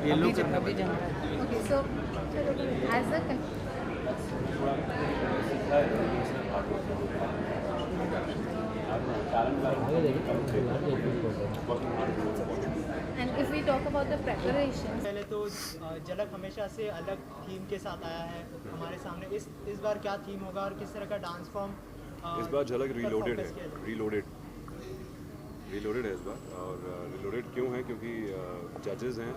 Yellow अभी करना अभी पड़ेगा। जहाँ Okay, so as a and if we talk about the preparations, पहले तो झलक हमेशा से अलग थीम के साथ आया है हमारे सामने। इस बार क्या थीम होगा और किस तरह का डांस फॉर्म इस बार झलक पर रीलोडेड focus किया है, जाए? रीलोडेड है इस बार। और रीलोडेड क्यों है? क्योंकि जजेस हैं,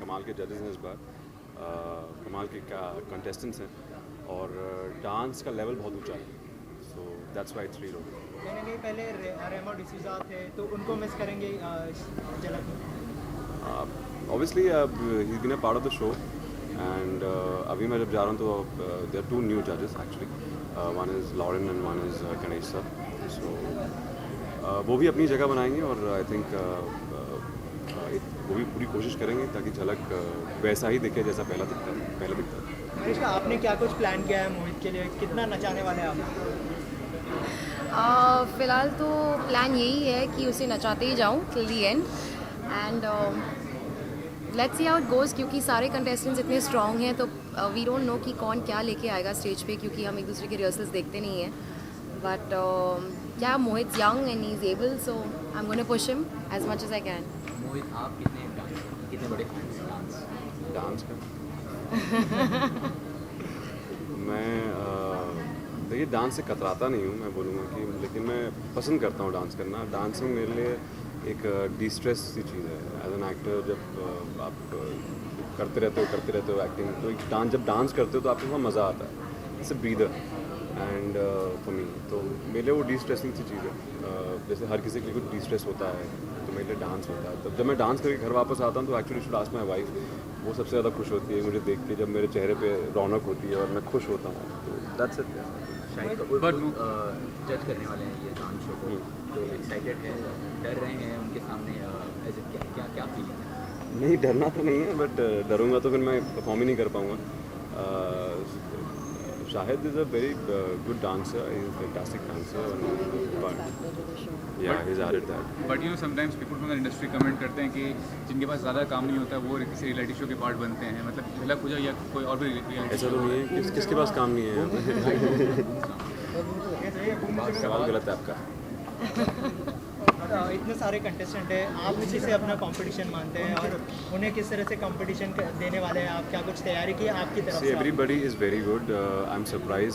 कमाल के जजेस हैं इस बार, कमाल के कंटेस्टेंट्स हैं और डांस का लेवल बहुत ऊंचा है। So that's why it's reloaded. कहीं ना कहीं पहले रेमो डिसूजा थे तो उनको मिस करेंगे झलक में। ऑब्वियसली ही been a part of the show and अभी मैं जब जा रहा हूँ तो देयर आर 2 न्यू जजेस actually, one is Lauren and one is Ganesh sir. So वो भी अपनी जगह बनाएंगे और आई थिंक वो भी पूरी कोशिश करेंगे ताकि झलक वैसा ही दिखे जैसा पहले दिखता था। अनुष्का, आपने क्या कुछ प्लान किया है मोहित के लिए? कितना नचाने वाले हैं आप? फ़िलहाल तो प्लान यही है कि उसे नचाते ही जाऊँ till the and and let's see how it goes, क्योंकि सारे कंटेस्टेंट्स इतने स्ट्रॉन्ग हैं तो वी डोंट नो कि कौन क्या लेके आएगा स्टेज पे, क्योंकि हम एक दूसरे के रिहर्सल्स देखते नहीं हैं। बट क्या Mohit young and he is able, so I am gonna push him as much as I can. Mohit, आप कितने बड़े फैन हैं डांस डांस का मैं देखिए डांस से कतराता नहीं हूँ, मैं बोलूँगा कि, लेकिन मैं पसंद करता हूँ डांस करना। डांसिंग मेरे लिए एक डिस्ट्रेस सी चीज़ है। एज एन एक्टर जब आप करते रहते हो एक्टिंग, तो एक जब डांस करते हो तो आपको वहाँ मज़ा आता है। It's a breather and for me, तो मेरे लिए वो डिस्ट्रेसिंग सी चीज़ है। जैसे हर किसी के लिए कुछ डिस्ट्रेस होता है तो मेरे लिए डांस होता है। तब जब मैं डांस करके घर वापस आता हूँ तो actually should ask my wife, वो सबसे ज़्यादा खुश होती है मुझे देख के, जब मेरे चेहरे पे रौनक होती है और मैं खुश होता हूँ। तो दैट्स इट। शाहिद कपूर जज करने वाले हैं ये डांस शो को, तो एक्साइटेड है, डर रहे हैं उनके सामने, ऐसे क्या क्या फीलिंग है? नहीं, डरना तो नहीं है, बट डरूंगा तो फिर मैं परफॉर्म ही नहीं कर पाऊँगा। Shahid is a very good dancer, is a fantastic dancer, but yeah he is added that. But you know sometimes people from the industry comment करते हैं कि जिनके पास ज़्यादा काम नहीं होता वो किसी रियलिटी शो के पार्ट बनते हैं, मतलब झलक पूजा या कोई और भी reality ऐसा show तो नहीं है, किसके पास काम नहीं है सवाल गलत है आपका। इतने सारे कंटेस्टेंट हैं, आप किसी से अपना कंपटीशन मानते हैं और उन्हें किस तरह से कंपटीशन देने वाले हैं? आप क्या कुछ तैयारी की है आपकी तरफ से? Everybody is very good, I am surprise.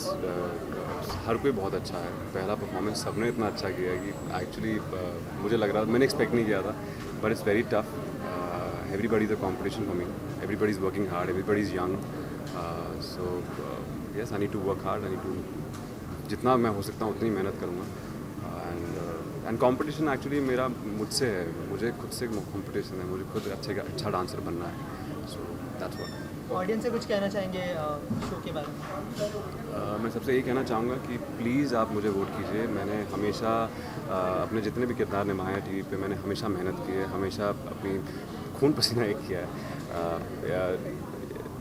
हर कोई बहुत अच्छा है। पहला परफॉर्मेंस सबने इतना अच्छा किया है कि एक्चुअली मुझे लग रहा था, मैंने एक्सपेक्ट नहीं किया था, but it's very tough. Everybody is a competition for me, everybody is working hard, everybody is young, so yes I need to work hard, I need to, जितना मैं हो सकता हूँ उतनी मेहनत करूँगा। एंड कंपटीशन एक्चुअली मेरा मुझसे है, मुझे खुद से कंपटीशन है, मुझे खुद अच्छा डांसर बनना है। So that's what. ऑडियंस से कुछ कहना चाहेंगे शो के बारे में? मैं सबसे यही कहना चाहूँगा कि प्लीज़ आप मुझे वोट कीजिए। मैंने हमेशा अपने जितने भी किरदार निभाए हैं टीवी पे, मैंने हमेशा मेहनत की है, हमेशा अपनी खून पसीना एक किया है।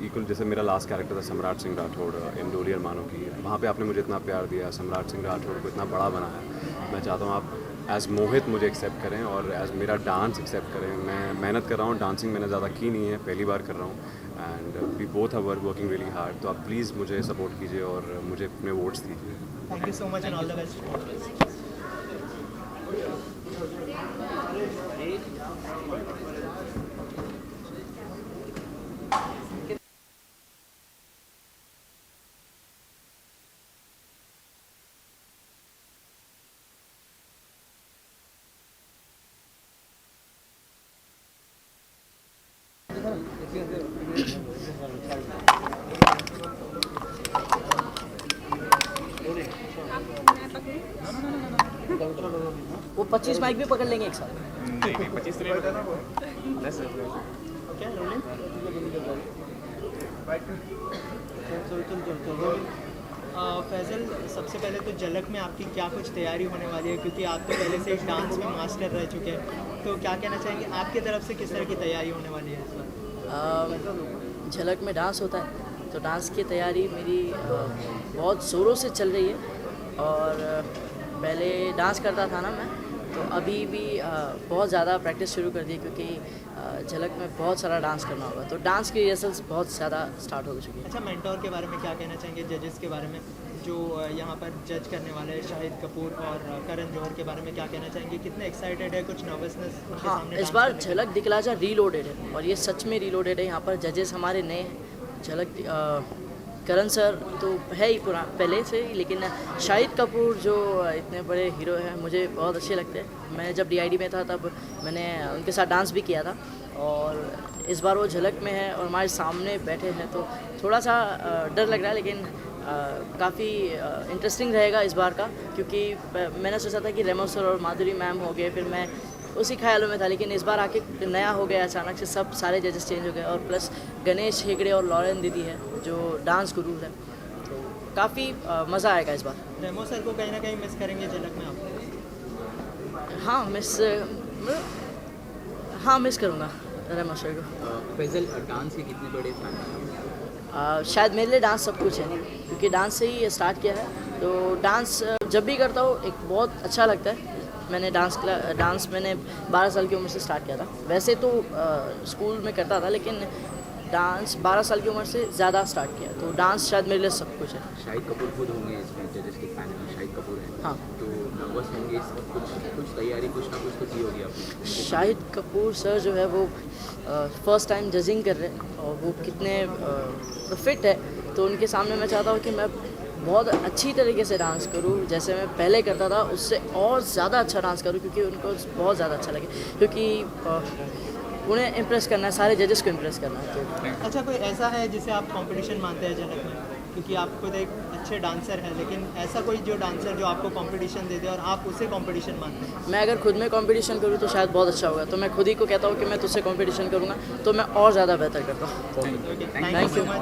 इक्वल जैसे मेरा लास्ट कैरेक्टर था सम्राट सिंह राठौड़ इन डोली अरमानों की, वहाँ पे आपने मुझे इतना प्यार दिया, सम्राट सिंह राठौड़ को इतना बड़ा बनाया। मैं चाहता हूँ आप एज़ मोहित मुझे एक्सेप्ट करें और एज़ मेरा डांस एक्सेप्ट करें। मैं मेहनत कर रहा हूँ, डांसिंग मैंने ज़्यादा की नहीं है, पहली बार कर रहा हूँ, and we both are working really hard. तो आप प्लीज़ मुझे सपोर्ट कीजिए और मुझे अपने वोट्स दीजिए। Thank you so much and all the best. वो 25 माइक भी पकड़ लेंगे एक साथ। नहीं 25 तो क्या रोलिंग? फैजल, सबसे पहले तो झलक में आपकी क्या कुछ तैयारी होने वाली है, क्योंकि आप तो पहले से डांस में मास्टर रह चुके हैं, तो क्या कहना चाहेंगे आपकी तरफ से किस तरह की तैयारी होने वाली है इस बार? झलक में डांस होता है तो डांस की तैयारी मेरी बहुत ज़ोरों से चल रही है। और पहले डांस करता था ना मैं, तो अभी भी बहुत ज़्यादा प्रैक्टिस शुरू कर दी, क्योंकि झलक में बहुत सारा डांस करना होगा, तो डांस की रिहर्सल्स बहुत ज़्यादा स्टार्ट हो चुकी है। अच्छा, मेंटोर के बारे में क्या कहना चाहेंगे, जजेस के बारे में जो यहाँ पर जज करने वाले हैं, शाहिद कपूर और करण जौहर के बारे में क्या कहना चाहेंगे? कितने एक्साइटेड है, कुछ नर्वसनेस उनके हाँ, सामने इस डांस बार करने के? झलक दिखला जा रीलोडेड है और ये सच में रीलोडेड है। यहाँ पर जजेस हमारे नए हैं। झलक करण सर तो है ही पहले से ही, लेकिन शाहिद कपूर जो इतने बड़े हीरो हैं मुझे बहुत अच्छे लगते हैं। मैं जब DID में था तब मैंने उनके साथ डांस भी किया था और इस बार वो झलक में है और हमारे सामने बैठे हैं तो थोड़ा सा डर लग रहा है, लेकिन काफ़ी इंटरेस्टिंग रहेगा इस बार का, क्योंकि मैंने सोचा था कि रेमो सर और माधुरी मैम हो गए, फिर मैं उसी ख्यालों में था, लेकिन इस बार आके नया हो गया अचानक से, सब सारे जजेस चेंज हो गए और प्लस गणेश हेगड़े और लॉरेन दीदी है जो डांस गुरु है, तो काफ़ी मज़ा आएगा इस बार। रेमो सर को कहीं ना कहीं मिस करेंगे झलक में आप? हाँ, मिस करूँगा रेमो सर को। फैजल डांस के कितने बड़े फैन हैं? शायद मेरे लिए डांस सब कुछ है, क्योंकि डांस से ही स्टार्ट किया है, तो डांस जब भी करता हूँ एक बहुत अच्छा लगता है। मैंने डांस 12 साल की उम्र से स्टार्ट किया था। वैसे तो स्कूल में करता था, लेकिन डांस 12 साल की उम्र से ज़्यादा स्टार्ट किया, तो डांस शायद मेरे लिए सब कुछ है। शाहिद कपूर खुद होंगे इसमें, जजेस के फैन हैं, शाहिद कपूर हैं। हाँ। तो नर्वस होंगे, कुछ तैयारी कुछ ना कुछ तो की होगी आपने? शाहिद कपूर सर जो है वो फर्स्ट टाइम जजिंग कर रहे हैं और वो कितने फिट है, तो उनके सामने मैं चाहता हूँ कि मैं बहुत अच्छी तरीके से डांस करूँ, जैसे मैं पहले करता था उससे और ज़्यादा अच्छा डांस करूँ, क्योंकि उनको बहुत ज़्यादा अच्छा लगे, क्योंकि उन्हें इम्प्रेस करना है, सारे जजेस को इम्प्रेस करना है। तो अच्छा, कोई ऐसा है जिसे आप कंपटीशन मानते हैं झलक में? क्योंकि आप खुद एक अच्छे डांसर हैं, लेकिन ऐसा कोई जो डांसर जो आपको कंपटीशन दे दे और आप उसे कंपटीशन मानते हैं? मैं अगर खुद में कंपटीशन करूँ तो शायद बहुत अच्छा होगा, तो मैं खुद ही को कहता हूँ कि मैं तुझसे कंपटीशन करूँगा तो मैं और ज़्यादा बेहतर करता हूँ। Thank you so much.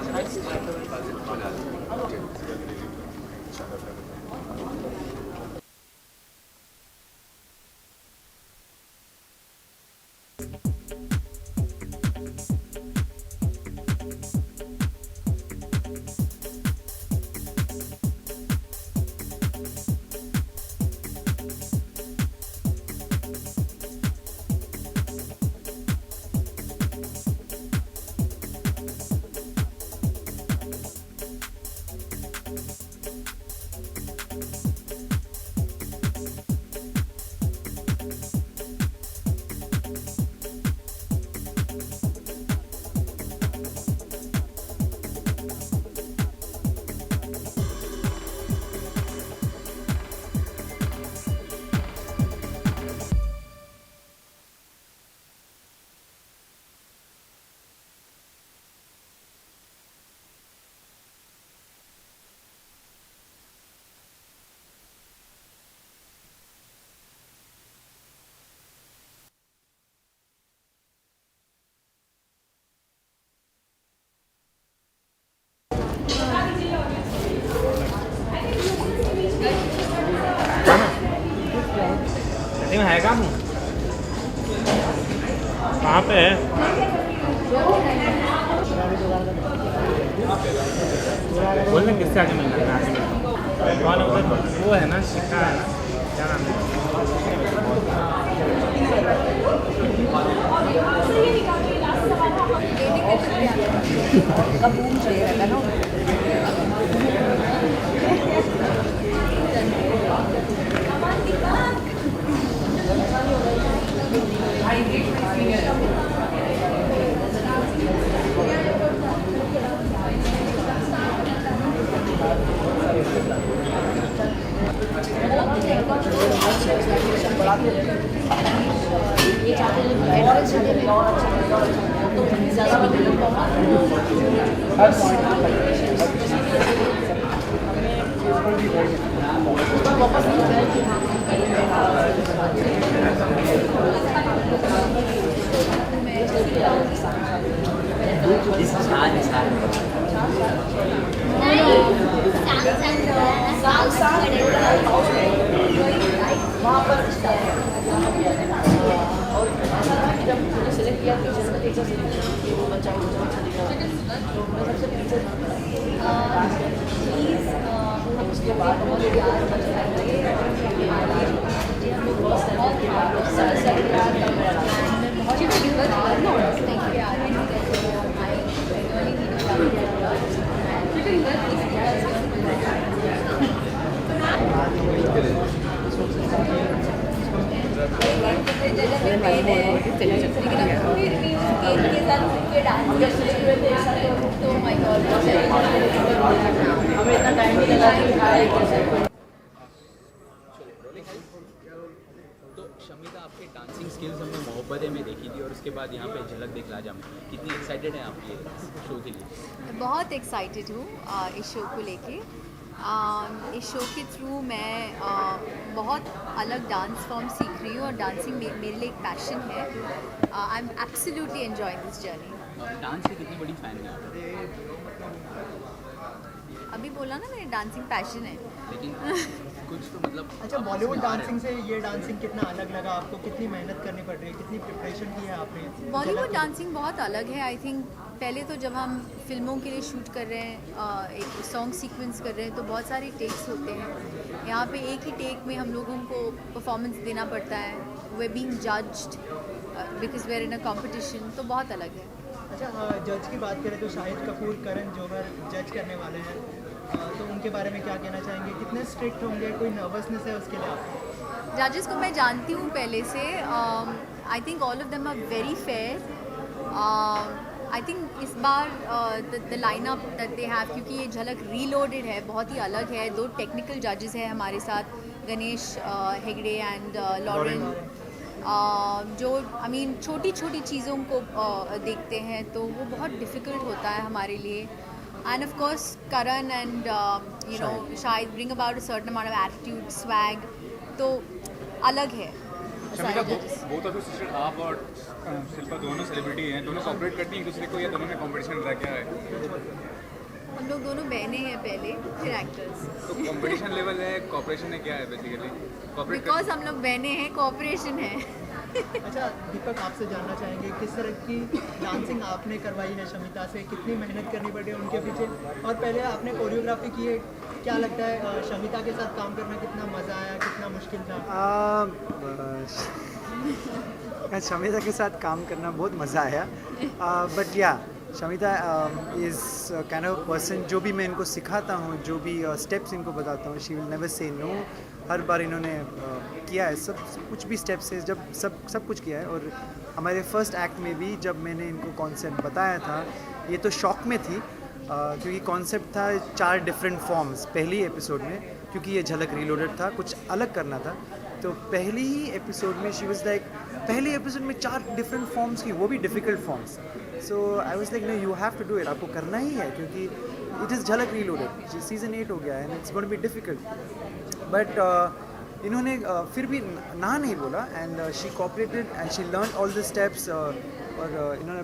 है काम कहाँ पे है? बोलने किससे आगे मिल रहा है? कौन है उधर? वो है ना, शिखा है ना, क्या नाम बहुत हमें इतना टाइम नहीं लगा कि दिखाया कैसे। तो शमिता, आपके डांसिंग स्किल्स हमने मोहब्बतें में देखी थी और उसके बाद यहाँ पे झलक दिखला जा में कितनी एक्साइटेड हैं आप ये शो के लिए? बहुत एक्साइटेड हूँ इस शो को लेके। इस शो के थ्रू मैं बहुत अलग डांस फॉर्म सीख रही हूँ और डांसिंग मेरे लिए एक पैशन है। I am absolutely enjoying this journey. Dance की कितनी बड़ी फ़ैन है आप? अभी बोला ना मेरे डांसिंग पैशन है। लेकिन कुछ तो मतलब अच्छा, बॉलीवुड डांसिंग से ये डांसिंग कितना अलग लगा आपको? कितनी मेहनत करनी पड़ रही है, कितनी प्रिपरेशन की है आपने? बॉलीवुड डांसिंग बहुत अलग है। आई थिंक पहले तो जब हम फिल्मों के लिए शूट कर रहे हैं, एक सॉन्ग सीक्वेंस कर रहे हैं, तो बहुत सारे टेक्स होते हैं। यहाँ पे एक ही टेक में हम लोगों को परफॉर्मेंस देना पड़ता है। They being judged because they are in a competition, तो बहुत अलग है। अच्छा, जज की बात करें तो शाहिद कपूर, करण जौहर जज करने वाले हैं, तो उनके बारे में क्या कहना चाहेंगे? कितने स्ट्रिक्ट होंगे? कोई नर्वसनेस है उसके लिए आपको? जजेस को मैं जानती हूँ पहले से। I think all of them are very fair. I think इस बार the lineup that they have, क्योंकि ये झलक रीलोडेड है, बहुत ही अलग है। 2 टेक्निकल जजेस हैं हमारे साथ, गणेश हेगड़े एंड लॉरेन, जो आई मीन छोटी छोटी चीज़ों को देखते हैं, तो वो बहुत डिफ़िकल्ट होता है हमारे लिए। And of course Karan and you know शायद bring about a certain amount of attitude, swag, तो अलग है सारे जजेस। बोथ ऑफ यू सिस्टर, आप और शिल्पा दोनों सेलिब्रिटी हैं, दोनों कॉपरेट करती हैं एक दूसरे को या दोनों में कॉम्पिटिशन रह गया है? हम लोग दोनों बहनें हैं पहले, फिर एक्टर्स। तो कॉम्पिटिशन लेवल है, कॉपरेशन है, क्या है बेसिकली? कॉपरेट बिकॉज हम लोग बहनें हैं, कोऑपरेशन है। अच्छा दीपक, आपसे जानना चाहेंगे किस तरह की डांसिंग आपने करवाई है शमिता से? कितनी मेहनत करनी पड़ी है उनके पीछे? और पहले आपने कोरियोग्राफी की है, क्या लगता है शमिता के साथ काम करना कितना मज़ा आया, कितना मुश्किल था? शमिता के साथ काम करना बहुत मज़ा आया, बट या Shamita is kind of person, जो भी मैं इनको सिखाता हूँ, जो भी स्टेप्स इनको बताता हूँ, she will never say no. हर बार इन्होंने किया है, सब कुछ भी स्टेप्स है, जब सब कुछ किया है। और हमारे फर्स्ट एक्ट में भी जब मैंने इनको कॉन्सेप्ट बताया था, ये तो शॉक में थी, क्योंकि कॉन्सेप्ट था 4 डिफरेंट फॉर्म्स पहली एपिसोड में, क्योंकि ये झलक रीलोडेड था, कुछ अलग करना था। तो पहली ही एपिसोड में शी वाज लाइक, पहले एपिसोड में 4 डिफरेंट फॉर्म्स की, वो भी difficult forms. So I was like, no you have to do it, आपको करना ही है, क्योंकि it is Jhalak reloaded, season 8 हो गया है and it's going to be difficult. But इन्होंने फिर भी ना नहीं बोला, and she cooperated and she learn all the steps, और इन्होंने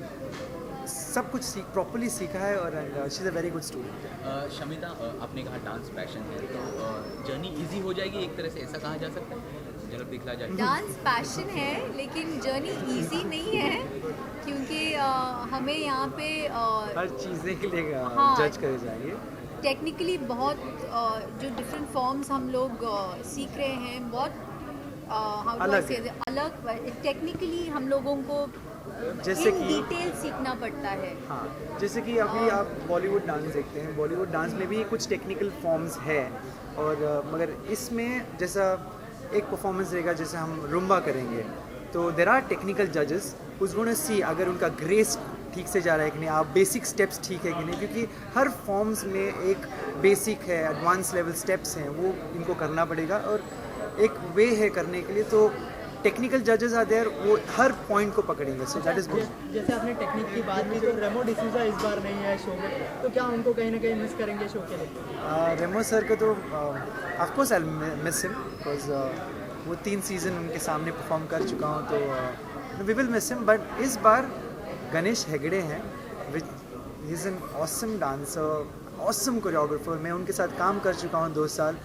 सब कुछ प्रॉपर्ली सीखा है, और she is a very good student. Shamita, आपने कहा डांस पैशन है, तो जर्नी इजी हो जाएगी एक तरह से, ऐसा कहा जा सकता है? झलक दिखला जाए। डांस पैशन है, लेकिन जर्नी इजी नहीं है, क्योंकि हमें यहाँ पे हर चीज़ें के लिए हाँ, जज करे जाएंगे। टेक्निकली बहुत जो डिफरेंट फॉर्म्स हम लोग सीख रहे हैं, बहुत अलग टेक्निकली हम लोगों को जैसे कि डिटेल सीखना पड़ता है। हाँ, जैसे कि अभी आप बॉलीवुड डांस देखते हैं, बॉलीवुड डांस में भी कुछ टेक्निकल फॉर्म्स है, और मगर इसमें जैसा एक परफॉर्मेंस रहेगा, जैसे हम रुम्बा करेंगे, तो देर आर टेक्निकल जजेस उस गोना सी अगर उनका ग्रेस ठीक से जा रहा है कि नहीं, आप बेसिक स्टेप्स ठीक है कि नहीं, क्योंकि हर फॉर्म्स में एक बेसिक है, एडवांस लेवल स्टेप्स हैं, वो इनको करना पड़ेगा, और एक वे है करने के लिए। तो टेक्निकल जजेस आर देयर, वो हर पॉइंट को पकड़ेंगे, सो दैट इज़ गुड। जैसे आपने टेक्निक की बात की, तो रेमो डिसूजा इस बार नहीं है शो में, तो क्या उनको कहीं ना कहीं मिस करेंगे शो के लिए? रेमो सर को तो of course I miss him, because वो 3 सीज़न उनके सामने परफॉर्म कर चुका हूँ, तो we will miss him. But इस बार गणेश हेगड़े हैं, which he is an awesome dancer, awesome choreographer. मैं उनके साथ काम कर चुका हूँ 2 साल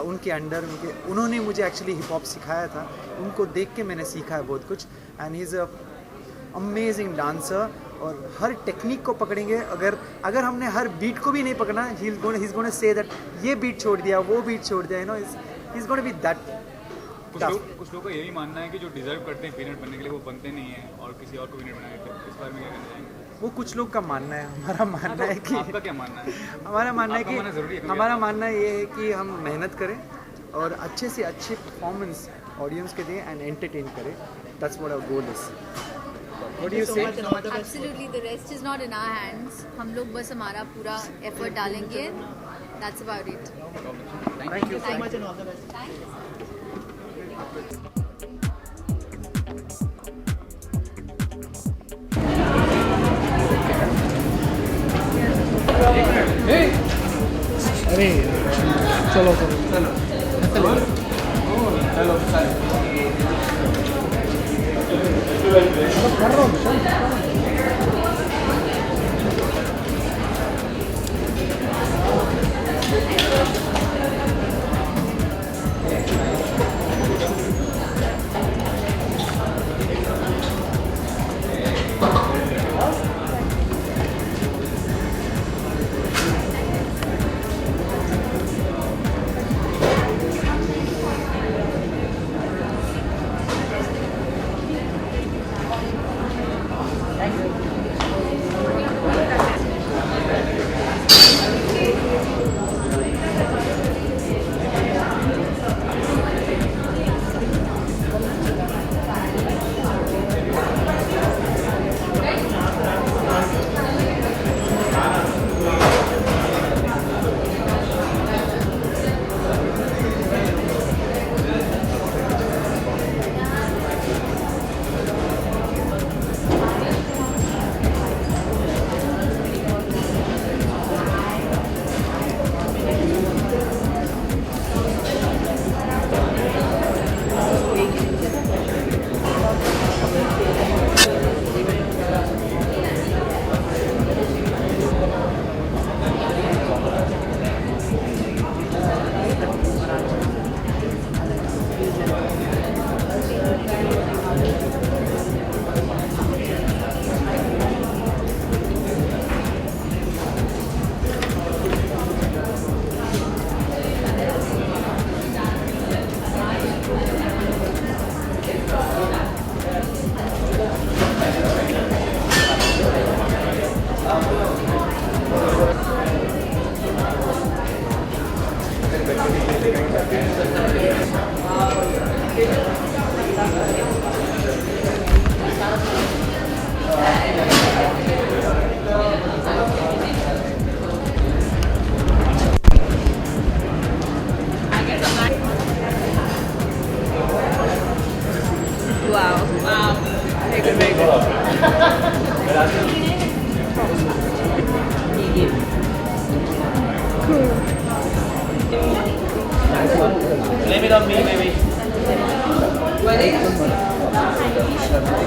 उनके अंडर। उन्होंने मुझे एक्चुअली हिप हॉप सिखाया था, उनको देख के मैंने सीखा है बहुत कुछ, and he is a amazing dancer. और हर टेक्निक को पकड़ेंगे, अगर हमने हर बीट को भी नहीं पकड़ना, he is gonna say that ये बीट छोड़ दिया, वो बीट छोड़ दिया, you know, he is gonna be that. कुछ लोगों का यही मानना है कि जो डिजर्व करते हैं विनर बनने के लिए, वो बनते नहीं हैं और किसी और को विनर बनाए थे। इस बारे में क्या कहना चाहेंगे? वो कुछ लोग का मानना है, हमारा मानना है कि आपका क्या मानना है? हमारा मानना है आपका मानना ज़रूरी कि है, हमारा मानना ये है कि हम मेहनत करें, और अच्छे से अच्छे परफॉर्मेंस ऑडियंस के दें एंड एंटरटेन करें. That's what our goal is. What do you say? Absolutely, the rest is not in our hands. हम लोग बस हमारा पूरा effort डालेंगे. That's about it. Thank you. so much and all the best. अरे चलो चलो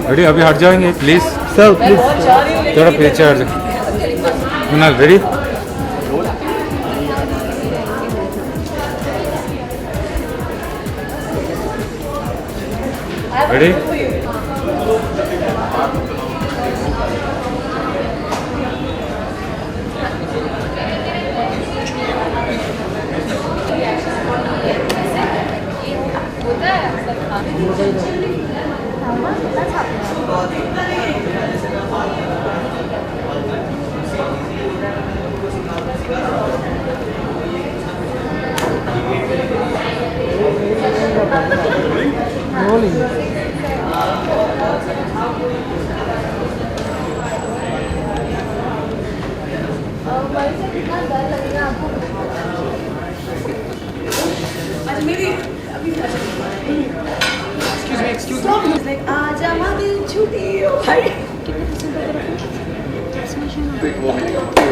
रेडी अभी हट जाएंगे प्लीज सर प्लीज थोड़ा पीछे हट जाओ. Kunal ready ready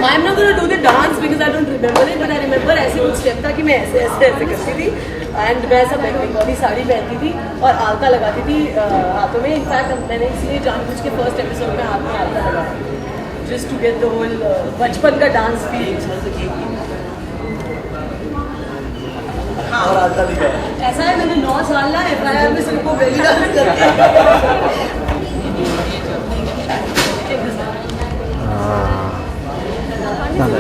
I'm not going to do the dance because I don't remember it, but I remember ऐसे कुछ स्टेप था कि मैं ऐसे ऐसे ऐसे करती थी एंड मैं सब बंगाली साड़ी पहनती थी और आलता लगाती थी हाथों में. इनफैक्ट मैंने इसलिए जानबूझ के फर्स्ट एपिसोड में हाथ में आलता लगाया just to get the whole बचपन का डांस फील. और आलता भी ऐसा है मैंने 9 साल ना FIR में सबको बेली डांस करके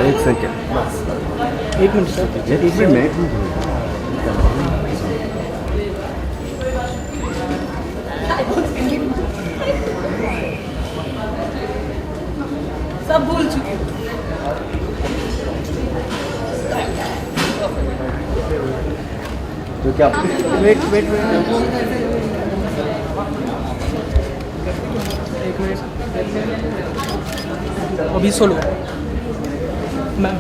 एक सेकेंड एक मिनट सर एक मिनट सब भूल चुकी हूँ. तो क्या वेट वेट वेट एक मिनट अभी solo ma'am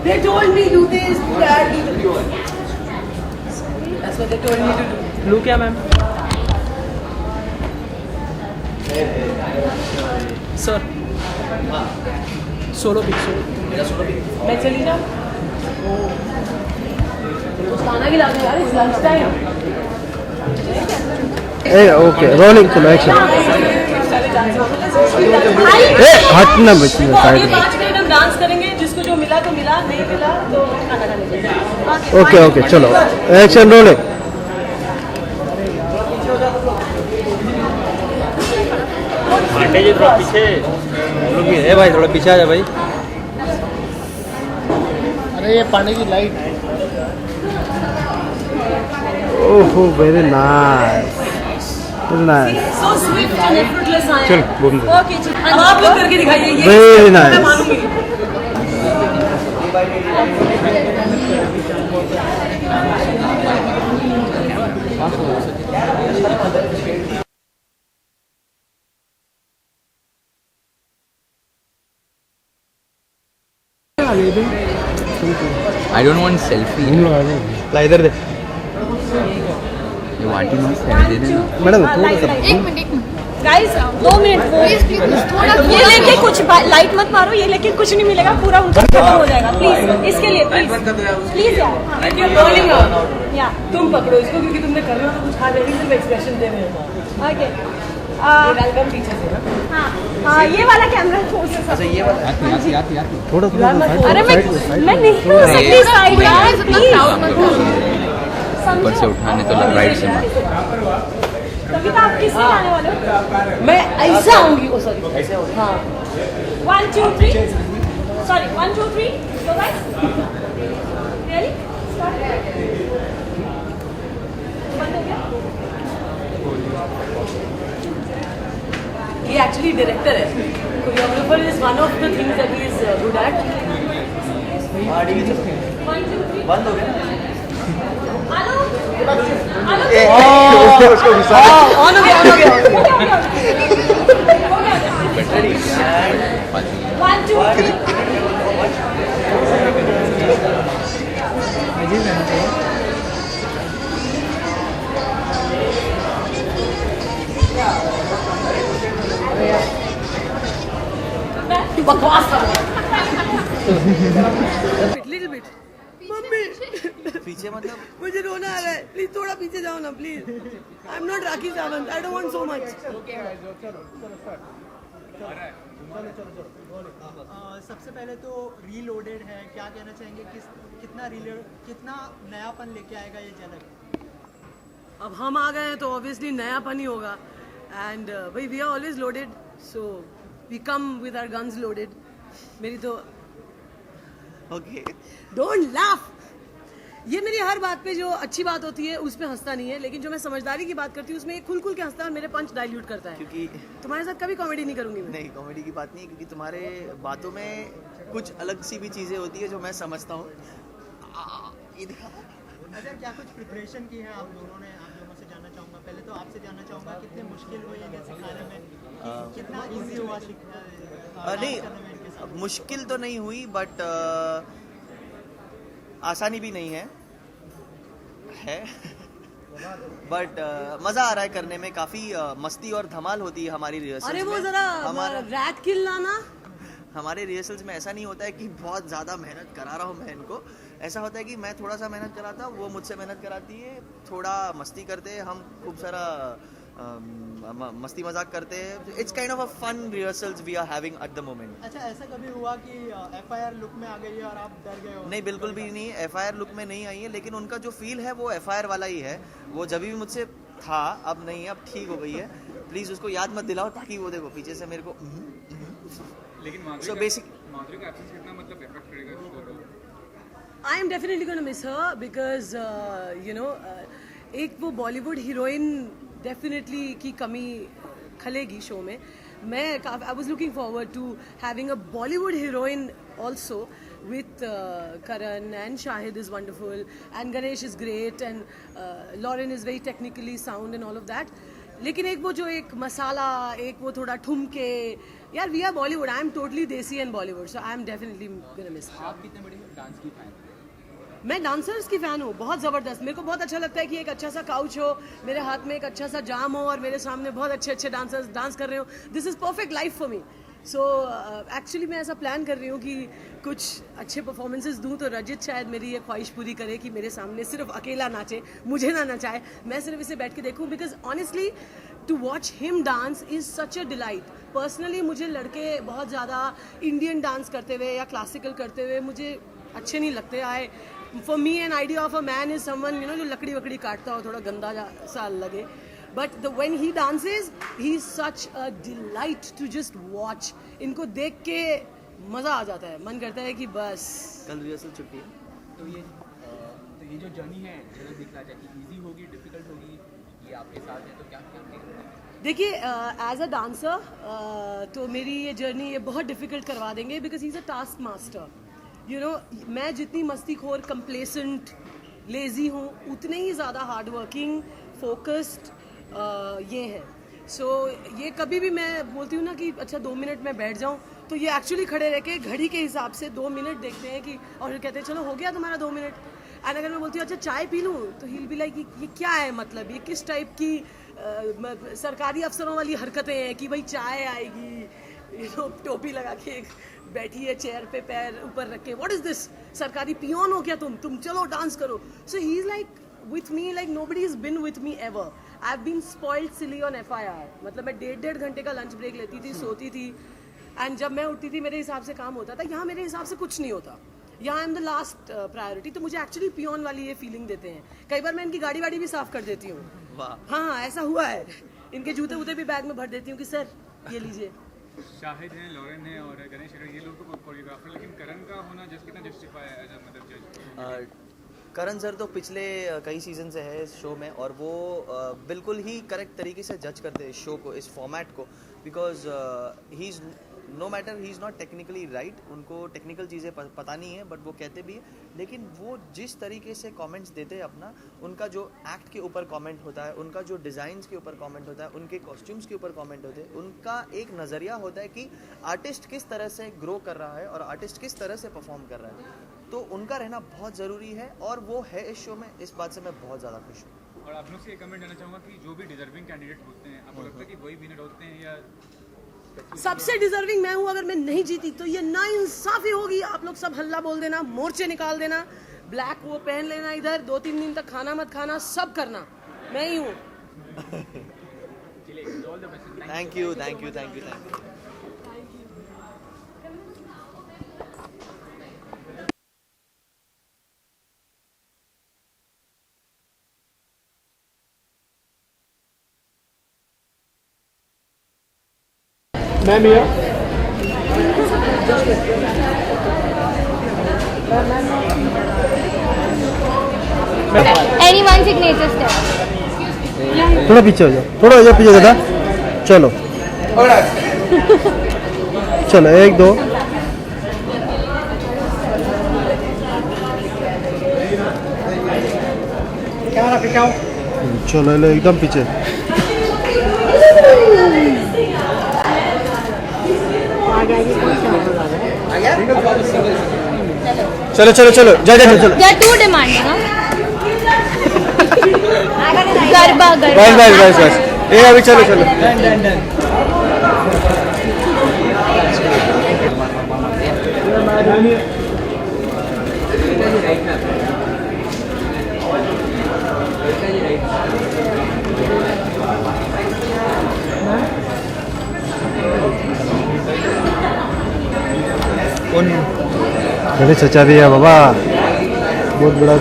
They told me do this, do that, do that. That's what they told me to do. Look क्या मैम? सर सोलो पिक मैं चली जाऊँ कुछ खाना खिला दो यार, it's lunch time. Okay rolling चलो एक्शन हटना बच्ची ये 5 मिनट हम डांस करेंगे, जिसको जो मिला तो मिला, नहीं मिला तो खाना खाने जाएगा. ओके ओके चलो एक्शन रोलिंग. भाटे जी थोड़ा पीछे ए भाई थोड़ा पीछे आ जा भाई. अरे ये पानी की लाइट ओहो very nice very nice. So swift and effortless I am. चल बोल दे. Okay, अब आप लोग करके दिखाइए ये. Very nice. मैं मानूंगी. I don't want selfie. ला इधर दे You want to know selfie दे ना. मैडम थोड़ा सा एक मिनट Guys, 2 मिनट प्लीज थोड़ा ये लेके कुछ लाइट मत मारो, ये लेके कुछ नहीं मिलेगा, पूरा उनका खत्म हो जाएगा. प्लीज इसके लिए प्लीज यार you're rolling out. या तुम पकड़ो इसको क्योंकि तुमने करना तो कुछ खा रही, सिर्फ एक्सप्रेशन दे रहे हो. ओके वेलकम पीछे से. हाँ ये वाला कैमरा फोन से. अच्छा ये वाला आती थोड़ा अरे मैं नहीं हो सकती साइड यार, ऊपर से उठाने तो राइट से मत. तभी तो आप किससे आने वाले हो? मैं ऐसे आऊंगी. ओ सॉरी हाँ 1 2 3 sorry 1 2 3 so guys really start. बंद हो गया. ये एक्चुअली डायरेक्टर है. Choreographer is one of the things that he is good at. 1 2 3 बंद हो गया. उसको घुसा ऑन हो गया 1 2 3 बकवास कर रहा लिटिल बिट. मम्मी पीछे मतलब मुझे रोना आ रहा है, प्लीज थोड़ा पीछे जाओ ना please. I am not Rakhi Sawant, I don't want so much. सबसे पहले तो रीलोडेड है, क्या कहना चाहेंगे कितना नयापन लेके आएगा ये झलक? अब हम आ गए हैं तो ऑब्वियसली नयापन ही होगा. एंड भाई we are always loaded, so we come with our guns loaded. मेरी तो ओके डोंट लाफ. ये मेरी हर बात पे जो अच्छी बात होती है उस पे हंसता नहीं है, लेकिन जो मैं समझदारी की बात करती हूँ उसमें खुल खुल के हंसता है और मेरे पंच डाइल्यूट करता है. क्योंकि तुम्हारे साथ कभी कॉमेडी नहीं करूंगी मैं. नहीं कॉमेडी की बात नहीं है, क्योंकि तुम्हारे बातों में कुछ अलग सी भी चीज़ें होती है जो मैं समझता हूँ. अच्छा क्या कुछ प्रिपरेशन की है आप दोनों ने? आप दोनों से जानना चाहूँगा. पहले तो आपसे जानना चाहूँगा कितने मुश्किल हुए ये सिखाने में, कितना इजी हुआ सीखना? नहीं मुश्किल तो नहीं हुई, बट आसानी भी नहीं है बट मज़ा आ रहा है करने में. काफ़ी मस्ती और धमाल होती है हमारी रिहर्सल्स में. अरे वो जरा रैट किल लाना. हमारे रिहर्सल्स में ऐसा नहीं होता है कि बहुत ज़्यादा मेहनत करा रहा हूँ मैं इनको. ऐसा होता है कि मैं थोड़ा सा मेहनत कराता हूँ, वो मुझसे मेहनत कराती है, थोड़ा मस्ती करते हैं हम, खूब सारा मस्ती मजाक करते हैं. It's kind of a fun rehearsals we are having at the moment. अच्छा ऐसा कभी हुआ कि FIR लुक में आ गई है और आप डर गए हो? नहीं बिल्कुल भी नहीं, FIR लुक में नहीं आई है, लेकिन उनका जो फील है वो FIR वाला ही है. वो जब भी मुझसे था, अब नहीं है, अब ठीक हो गई है. प्लीज़ उसको याद मत दिलाओ ताकि वो देखो पीछे से मेरे को. लेकिन सो बेसिक माधुरी का एब्सेंस कितना मतलब इफेक्ट करेगा शो को? I am definitely gonna miss her because you know एक वो बॉलीवुड हीरोइन डेफिनेटली की कमी खलेगी शो में. I was looking forward to having a Bollywood heroine also with Karan, and Shahid is wonderful, and Ganesh is great, and Lauren is very technically sound and all of that. लेकिन एक वो जो एक मसाला, एक वो थोड़ा ठुमके, यार we are Bollywood. I am totally desi and Bollywood, so I am definitely gonna miss it. आप कितने बड़े डांस की फैन? मैं डांसर्स की फ़ैन हूँ, बहुत ज़बरदस्त. मेरे को बहुत अच्छा लगता है कि एक अच्छा सा काउच हो, मेरे हाथ में एक अच्छा सा जाम हो और मेरे सामने बहुत अच्छे अच्छे डांसर्स डांस कर रहे हो. This is perfect life for me. So actually मैं ऐसा प्लान कर रही हूँ कि कुछ अच्छे परफॉर्मेंसेस दूँ, तो रजित शायद मेरी ये ख्वाहिश पूरी करे कि मेरे सामने सिर्फ अकेला नाचे, मुझे ना नचाए, मैं सिर्फ इसे बैठ के देखूँ. Because honestly to watch him dance is such a delight. Personally मुझे लड़के बहुत ज़्यादा इंडियन डांस करते हुए या क्लासिकल करते हुए मुझे अच्छे नहीं लगते. For me, an idea of a man is someone, you know, जो लकड़ी वकड़ी काटता हो, थोड़ा गंदा सा लगे. But when he dances, he's such a delight to just watch. इनको देख के मज़ा आ जाता है, मन करता है कि बस कल रिहर्सल छुट्टी है. तो ये जो जर्नी है झलक दिखला जाए कि ईजी होगी, डिफिकल्ट होगी, ये आपके साथ है तो क्या क्या करेंगे? देखिए एज अ डांसर तो मेरी ये जर्नी ये बहुत डिफिकल्ट करवा देंगे, because he is a task master. You know, मैं जितनी मस्तीखोर, कंप्लेसेंट, लेज़ी हूँ, उतने ही ज़्यादा हार्ड वर्किंग, फोकस्ड ये है. सो ये कभी भी मैं बोलती हूँ ना कि अच्छा 2 मिनट में बैठ जाऊँ, तो ये एक्चुअली खड़े रह के घड़ी के हिसाब से 2 मिनट देखते हैं कि, और फिर कहते हैं चलो हो गया तुम्हारा 2 मिनट. एंड अगर मैं बोलती हूँ अच्छा चाय पी लूँ, तो ही विल बी लाइक ये क्या है, मतलब ये किस टाइप की सरकारी अफसरों वाली हरकतें हैं कि भाई चाय आएगी, यू नो, टोपी लगा के बैठी है चेयर पे, पैर ऊपर रख के, व्हाट इज दिस, सरकारी पियोन हो क्या तुम चलो डांस करो. So he is like with me like nobody is been with me ever. I have been spoiled silly on FIR. मतलब मैं 1.5 घंटे का लंच ब्रेक लेती थी, सोती थी, एंड जब मैं उठती थी मेरे हिसाब से काम होता था. यहाँ मेरे हिसाब से कुछ नहीं होता, यहाँ I am the last priority. तो मुझे एक्चुअली पियोन वाली ये फीलिंग देते हैं. कई बार मैं इनकी गाड़ी वाड़ी भी साफ कर देती हूँ. हाँ ऐसा हुआ है. इनके जूते वूते भी बैग में भर देती हूँ कि सर ये लीजिए. शाहिद हैं, लॉरेन हैं और गणेश हैं, ये लोग तो कोरियोग्राफर, लेकिन करण का होना कितना जस्टिफाई है एज अ मतलब जज? करण सर तो पिछले कई सीजन से है इस शो में, और वो बिल्कुल ही करेक्ट तरीके से जज करते हैं इस शो को, इस फॉर्मेट को. Because he is no matter, he is not technically right, उनको टेक्निकल चीज़ें पता नहीं है, बट वो कहते भी है. लेकिन वो जिस तरीके से कमेंट्स देते हैं अपना, उनका जो एक्ट के ऊपर कमेंट होता है, उनका जो डिज़ाइंस के ऊपर कमेंट होता है, उनके कॉस्ट्यूम्स के ऊपर कमेंट होते हैं, उनका एक नज़रिया होता है कि आर्टिस्ट किस तरह से ग्रो कर रहा है और आर्टिस्ट किस तरह से परफॉर्म कर रहा है. तो उनका रहना बहुत ज़रूरी है, और वो है इस शो में. इस बात से मैं बहुत ज़्यादा खुश हूँ. और आप लोग से ये कमेंट करना चाहूँगा कि जो भी डिजर्विंग कैंडिडेट होते हैं, आपको लगता है कि वही विनर होते हैं, या सबसे डिजर्विंग मैं हूँ? अगर मैं नहीं जीती तो ये नाइंसाफी होगी. आप लोग सब हल्ला बोल देना, मोर्चे निकाल देना, ब्लैक वो पहन लेना, इधर 2-3 दिन तक खाना मत खाना, सब करना, मैं ही हूँ. Thank you, thank you, thank you, thank you. Ma'am ये एनी वन सिग्नेचर स्टेप. थोड़ा पीछे हो जाओ, थोड़ा हो जाओ पीछे दादा. चलो चलो 1 2. कैमरा पिछाओ. चलो ले एकदम पीछे. चलो चलो चलो जा जा चलो. They are too demanding. Garba garba. बस ये अभी चलो चलो. बड़े चचा भी है बाबा, बहुत बड़ा.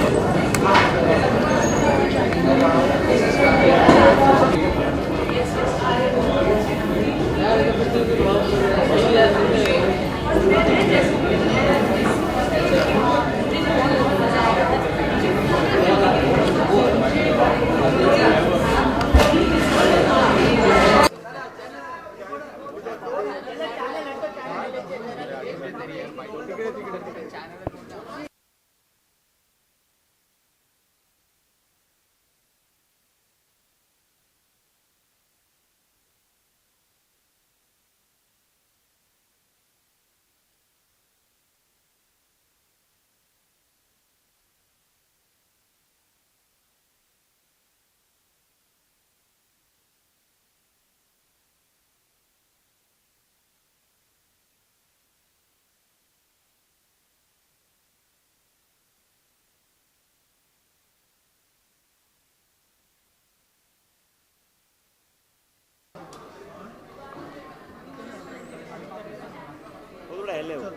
थोड़ा हिले हो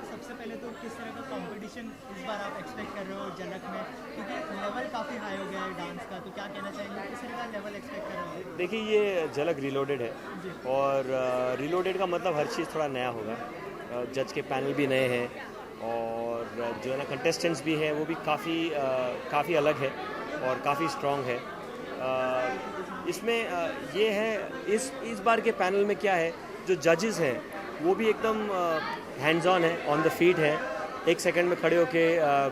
सबसे पहले तो किस तरह का कंपटीशन इस बार आप एक्सपेक्ट कर रहे हो झलक में, क्योंकि लेवल काफ़ी हाई हो गया है डांस का, तो क्या कहना चाहेंगे, किस तरह का लेवल एक्सपेक्ट कर रहे हो? देखिए ये झलक रिलोडेड है और रिलोडेड का मतलब हर चीज़ थोड़ा नया होगा। जज के पैनल भी नए हैं और जो है ना कंटेस्टेंट्स भी हैं वो भी काफ़ी अलग है और काफ़ी स्ट्रॉन्ग है। इसमें ये है इस बार के पैनल में क्या है, जो जजेस हैं वो भी एकदम हैंड्स ऑन है, ऑन द फीट है। एक सेकंड में खड़े होके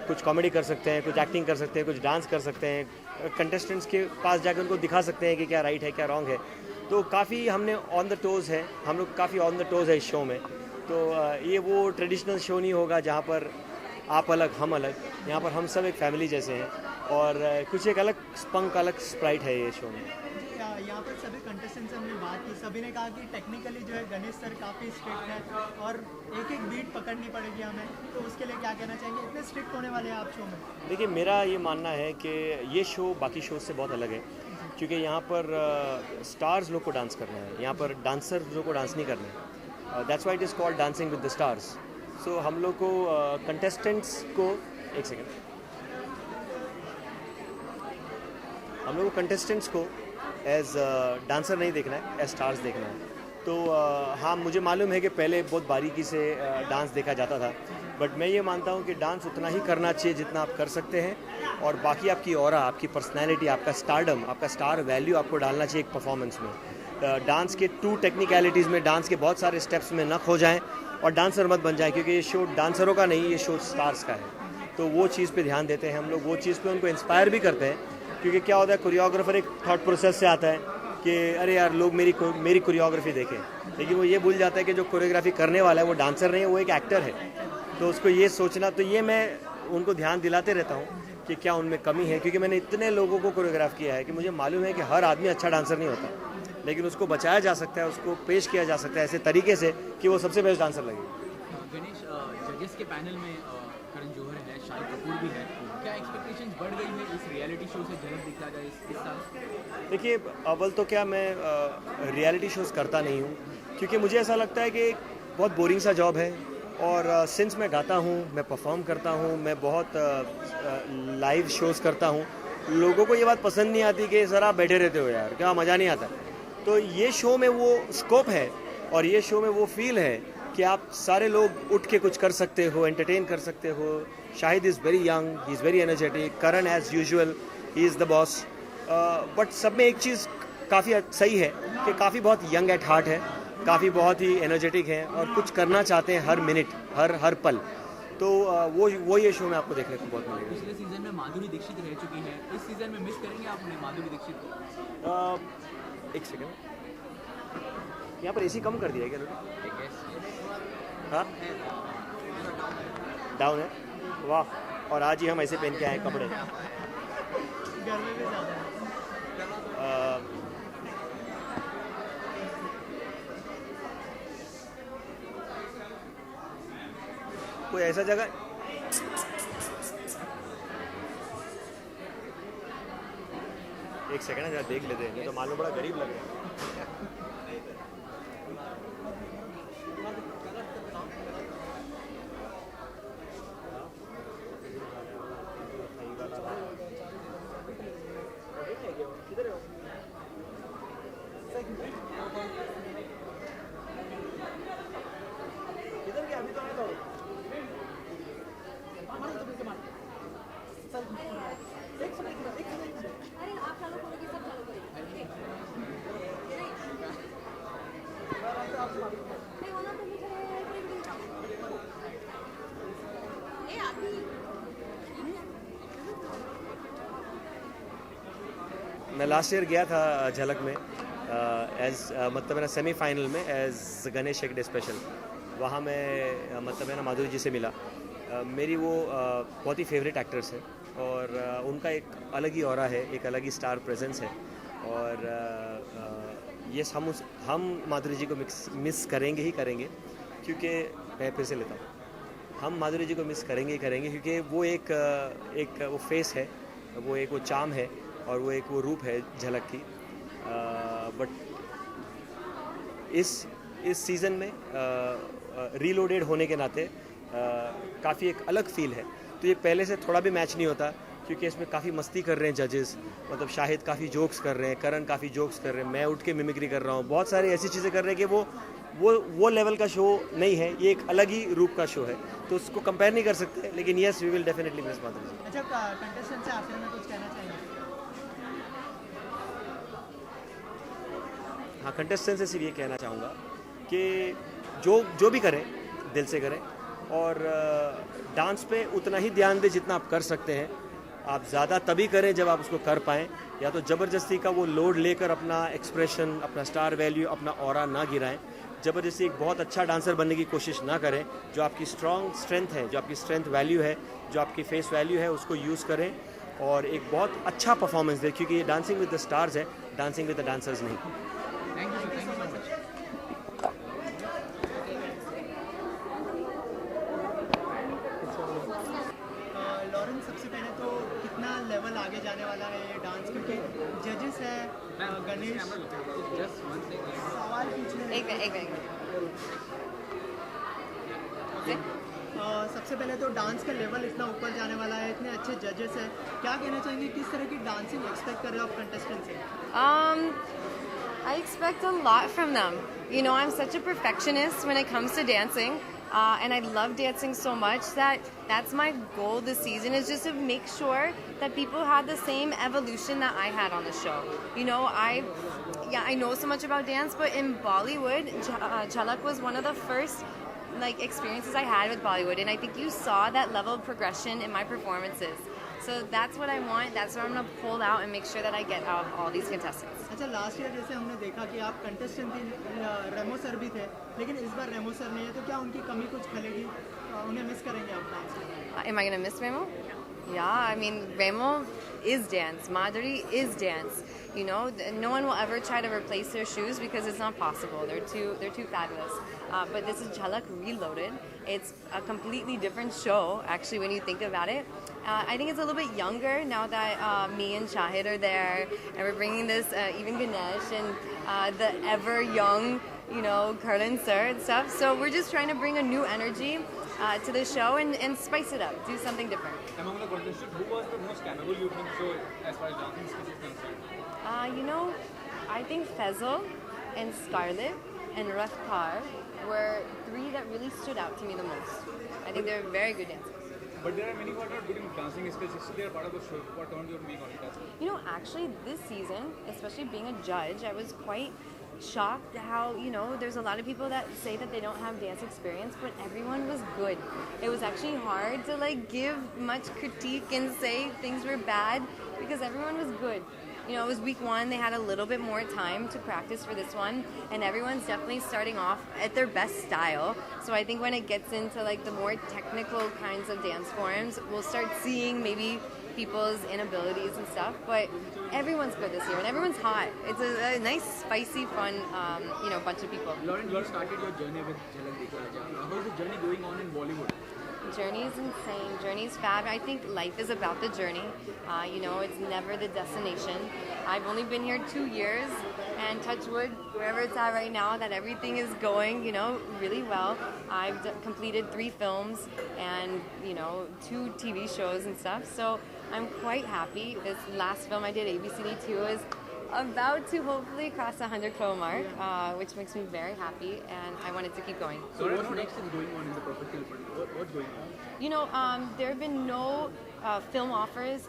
कुछ कॉमेडी कर सकते हैं, कुछ एक्टिंग कर सकते हैं, कुछ डांस कर सकते हैं, कंटेस्टेंट्स के पास जाकर उनको दिखा सकते हैं कि क्या राइट है क्या रॉन्ग है। तो काफ़ी हमने ऑन द टोज़ है, हम लोग काफ़ी ऑन द टोज़ है इस शो में। तो ये वो ट्रेडिशनल शो नहीं होगा जहाँ पर आप अलग हम अलग, यहाँ पर हम सब एक फैमिली जैसे हैं और कुछ एक अलग स्पंक, अलग स्प्राइट है ये शो में। यहाँ पर सभी कंटेस्टेंट से हमने बात की, सभी ने कहा कि टेक्निकली जो है गणेश सर काफ़ी स्ट्रिक्ट है और एक एक बीट पकड़नी पड़ेगी हमें, तो उसके लिए क्या कहना चाहेंगे, इतने स्ट्रिक्ट होने वाले हैं आप शो में? देखिए मेरा ये मानना है कि ये शो बाकी शो से बहुत अलग है, क्योंकि यहाँ पर स्टार्स लोग को डांस करना है, यहाँ पर डांसर लोग को डांस नहीं करना है। That's why it is called dancing with the stars. So हम लोग को कंटेस्टेंट्स को एक सेकेंड, हम लोग को कंटेस्टेंट्स को एज डांसर नहीं देखना है, एज स्टार्स देखना है। तो हाँ, मुझे मालूम है कि पहले बहुत बारीकी से डांस देखा जाता था, बट मैं ये मानता हूँ कि डांस उतना ही करना चाहिए जितना आप कर सकते हैं और बाकी आपकी ऑरा, आपकी पर्सनैलिटी, आपका स्टारडम, आपका स्टार वैल्यू आपको डालना चाहिए एक परफॉर्मेंस में। डांस के टू टेक्निकलिटीज़ में, डांस के बहुत सारे स्टेप्स में न खो जाएँ और डांसर मत बन जाए, क्योंकि ये शो डांसरों का नहीं, ये शो स्टार्स का है। तो वो चीज़ पे ध्यान देते हैं हम लोग, वो चीज़ पे उनको इंस्पायर भी करते हैं, क्योंकि क्या होता है कोरियोग्राफर एक थॉट प्रोसेस से आता है कि अरे यार लोग मेरी कोरियोग्राफी देखें, लेकिन वो ये भूल जाता है कि जो कोरियोग्राफी करने वाला है वो डांसर नहीं है, वो एक एक्टर है। तो उसको ये सोचना, तो ये मैं उनको ध्यान दिलाते रहता हूँ कि क्या उनमें कमी है, क्योंकि मैंने इतने लोगों को कोरियोग्राफ किया है कि मुझे मालूम है कि हर आदमी अच्छा डांसर नहीं होता, लेकिन उसको बचाया जा सकता है, उसको पेश किया जा सकता है ऐसे तरीके से कि वो सबसे बेस्ट डांसर लगे। गणेश, जजेस के पैनल में करण जौहर है, शाहिद कपूर भी है, क्या एक्सपेक्टेशंस बढ़ गई है इस रियलिटी शो से झलक दिखा जाए इस साल? देखिए अव्वल तो क्या मैं रियलिटी शोज़ करता नहीं हूँ, क्योंकि मुझे ऐसा लगता है कि एक बहुत बोरिंग सा जॉब है और सिंस मैं गाता हूँ, मैं परफॉर्म करता हूँ, मैं बहुत लाइव शोज़ करता हूँ, लोगों को ये बात पसंद नहीं आती कि सर आप बैठे रहते हो यार, क्या मज़ा नहीं आता। तो ये शो में वो स्कोप है और ये शो में वो फील है कि आप सारे लोग उठ के कुछ कर सकते हो, एंटरटेन कर सकते हो। Shahid is very young, he is very energetic, Karan as usual he is the boss. But सब में एक चीज़ काफ़ी सही है कि काफ़ी बहुत यंग एट हार्ट है, काफ़ी बहुत ही एनर्जेटिक है और कुछ करना चाहते हैं हर मिनट, हर पल। तो वो ये शो में आपको देखने को बहुत मिलेगा। पिछले सीजन में माधुरी दीक्षित रह चुकी है, इस सीजन में मिस करेंगे आप उन्हें, माधुरी दीक्षित को? एक सेकेंड, यहाँ पर एसी कम कर दिया है क्या? हाँ, डाउन है, वाह। और आज ही हम ऐसे पहन के आए कपड़े। कोई ऐसा जगह एक सेकंड जरा देख लेते हैं, तो मालूम बड़ा गरीब लग रहा है। मैं लास्ट ईयर गया था झलक में मतलब मेरा सेमीफाइनल में एज गणेश हेगड़े स्पेशल। वहाँ मैं मतलब है ना माधुरी जी से मिला। मेरी वो बहुत ही फेवरेट एक्टर्स हैं और उनका एक अलग ही ऑरा है, एक अलग ही स्टार प्रेजेंस है। और यस हम माधुरी जी को मिस करेंगे ही करेंगे, क्योंकि मैं फिर से लेता हूँ, हम माधुरी जी को मिस करेंगे ही करेंगे, क्योंकि वो एक वो फेस है, वो एक वो चार्म है और वो एक वो रूप है झलक की। बट इस सीज़न में रीलोडेड होने के नाते काफ़ी एक अलग फील है। तो ये पहले से थोड़ा भी मैच नहीं होता, क्योंकि इसमें काफ़ी मस्ती कर रहे हैं जजेस, मतलब शाहिद काफ़ी जोक्स कर रहे हैं, करण काफ़ी जोक्स कर रहे हैं, मैं उठ के मिमिक्री कर रहा हूँ, बहुत सारी ऐसी चीज़ें कर रहे हैं कि वो लेवल का शो नहीं है, ये एक अलग ही रूप का शो है, तो उसको कंपेयर नहीं कर सकते। लेकिन yes we will definitely miss Madhuri ji. अच्छा, कंटेस्टेंट से आखिर में कुछ कहना चाहेंगे? हाँ, कंटेस्टेंट से सिर्फ ये कहना चाहूँगा कि जो भी करें दिल से करें और डांस पे उतना ही ध्यान दें जितना आप कर सकते हैं। आप ज़्यादा तभी करें जब आप उसको कर पाएँ, या तो ज़बरदस्ती का वो लोड लेकर अपना एक्सप्रेशन, अपना स्टार वैल्यू, अपना ऑरा ना गिराएं। ज़बरदस्ती एक बहुत अच्छा डांसर बनने की कोशिश ना करें। जो आपकी स्ट्रेंथ है, जो आपकी स्ट्रेंथ वैल्यू है, जो आपकी फेस वैल्यू है, उसको यूज़ करें और एक बहुत अच्छा परफॉर्मेंस दें, क्योंकि ये डांसिंग विद द स्टार्स है, डांसिंग विद द डांसर्स नहीं। Thank you so much. Lawrence, सबसे पहले तो कितना लेवल आगे जाने वाला है ये डांस, क्योंकि जजेस है गणेश, सवाल पूछने सबसे पहले तो डांस का लेवल इतना ऊपर जाने वाला है, इतने अच्छे जजेस हैं, क्या कहना चाहेंगे, किस तरह की डांसिंग एक्सपेक्ट कर रहे हो आप कंटेस्टेंट से? I expect a lot from them. You know, I'm such a perfectionist when it comes to dancing. And I love dancing so much that's my goal this season, is just to make sure that people had the same evolution that I had on the show. You know, I know so much about dance, but in Bollywood, Jhalak was one of the first experiences I had with Bollywood, and I think you saw that level of progression in my performances. So that's what I want. That's what I'm going to pull out and make sure that I get out of all these contestants. अच्छा, last year जैसे हमने देखा कि आप contestant थी, रेमो sir भी थे, लेकिन इस बार रेमो सर नहीं है, तो क्या उनकी कमी कुछ खलेगी? उन्हें मिस करेंगे आप डांस में? Am I going to miss Remo? Yeah, I mean, Remo is dance. Madhuri is dance. You know, no one will ever try to replace their shoes because it's not possible. They're too fabulous. But this is Jhalak Reloaded. It's a completely different show, actually, when you think about it. I think it's a little bit younger now that me and Shahid are there, and we're bringing this, even Ganesh and the ever young, you know, Karan sir and stuff. So we're just trying to bring a new energy to the show and spice it up, do something different. Among the contestants, who was the most capable you think so as far as dancing skills is concerned? You know, I think Faisal and Scarlett and Rathkar were three that really stood out to me the most. I think they're very good dancers. But there are many who are not good in dancing skills, so they are part of the show. What turned you on being on it? You know, actually this season, especially being a judge, I was quite shocked how, you know, there's a lot of people that say that they don't have dance experience, but everyone was good. It was actually hard to give much critique and say things were bad because everyone was good. You know, it was week one, they had a little bit more time to practice for this one, and everyone's definitely starting off at their best style. So I think when it gets into the more technical kinds of dance forms, we'll start seeing maybe people's inabilities and stuff, but everyone's good this year and everyone's hot. It's a nice, spicy, fun, bunch of people. Lauren, you started your journey with Jhalak Dekhi Aaja. How is the journey going on in Bollywood? Journey is insane. Journey is fab. I think life is about the journey. You know, it's never the destination. I've only been here 2 years, and touch wood, wherever it's at right now, that everything is going, you know, really well. I've completed 3 films and, you know, 2 TV shows and stuff. So I'm quite happy. This last film I did, ABCD2, is About to hopefully cross the 100 crore mark, which makes me very happy, and I wanted to keep going. So what's next is going on in the professional front? What's going on? You know, there have been no film offers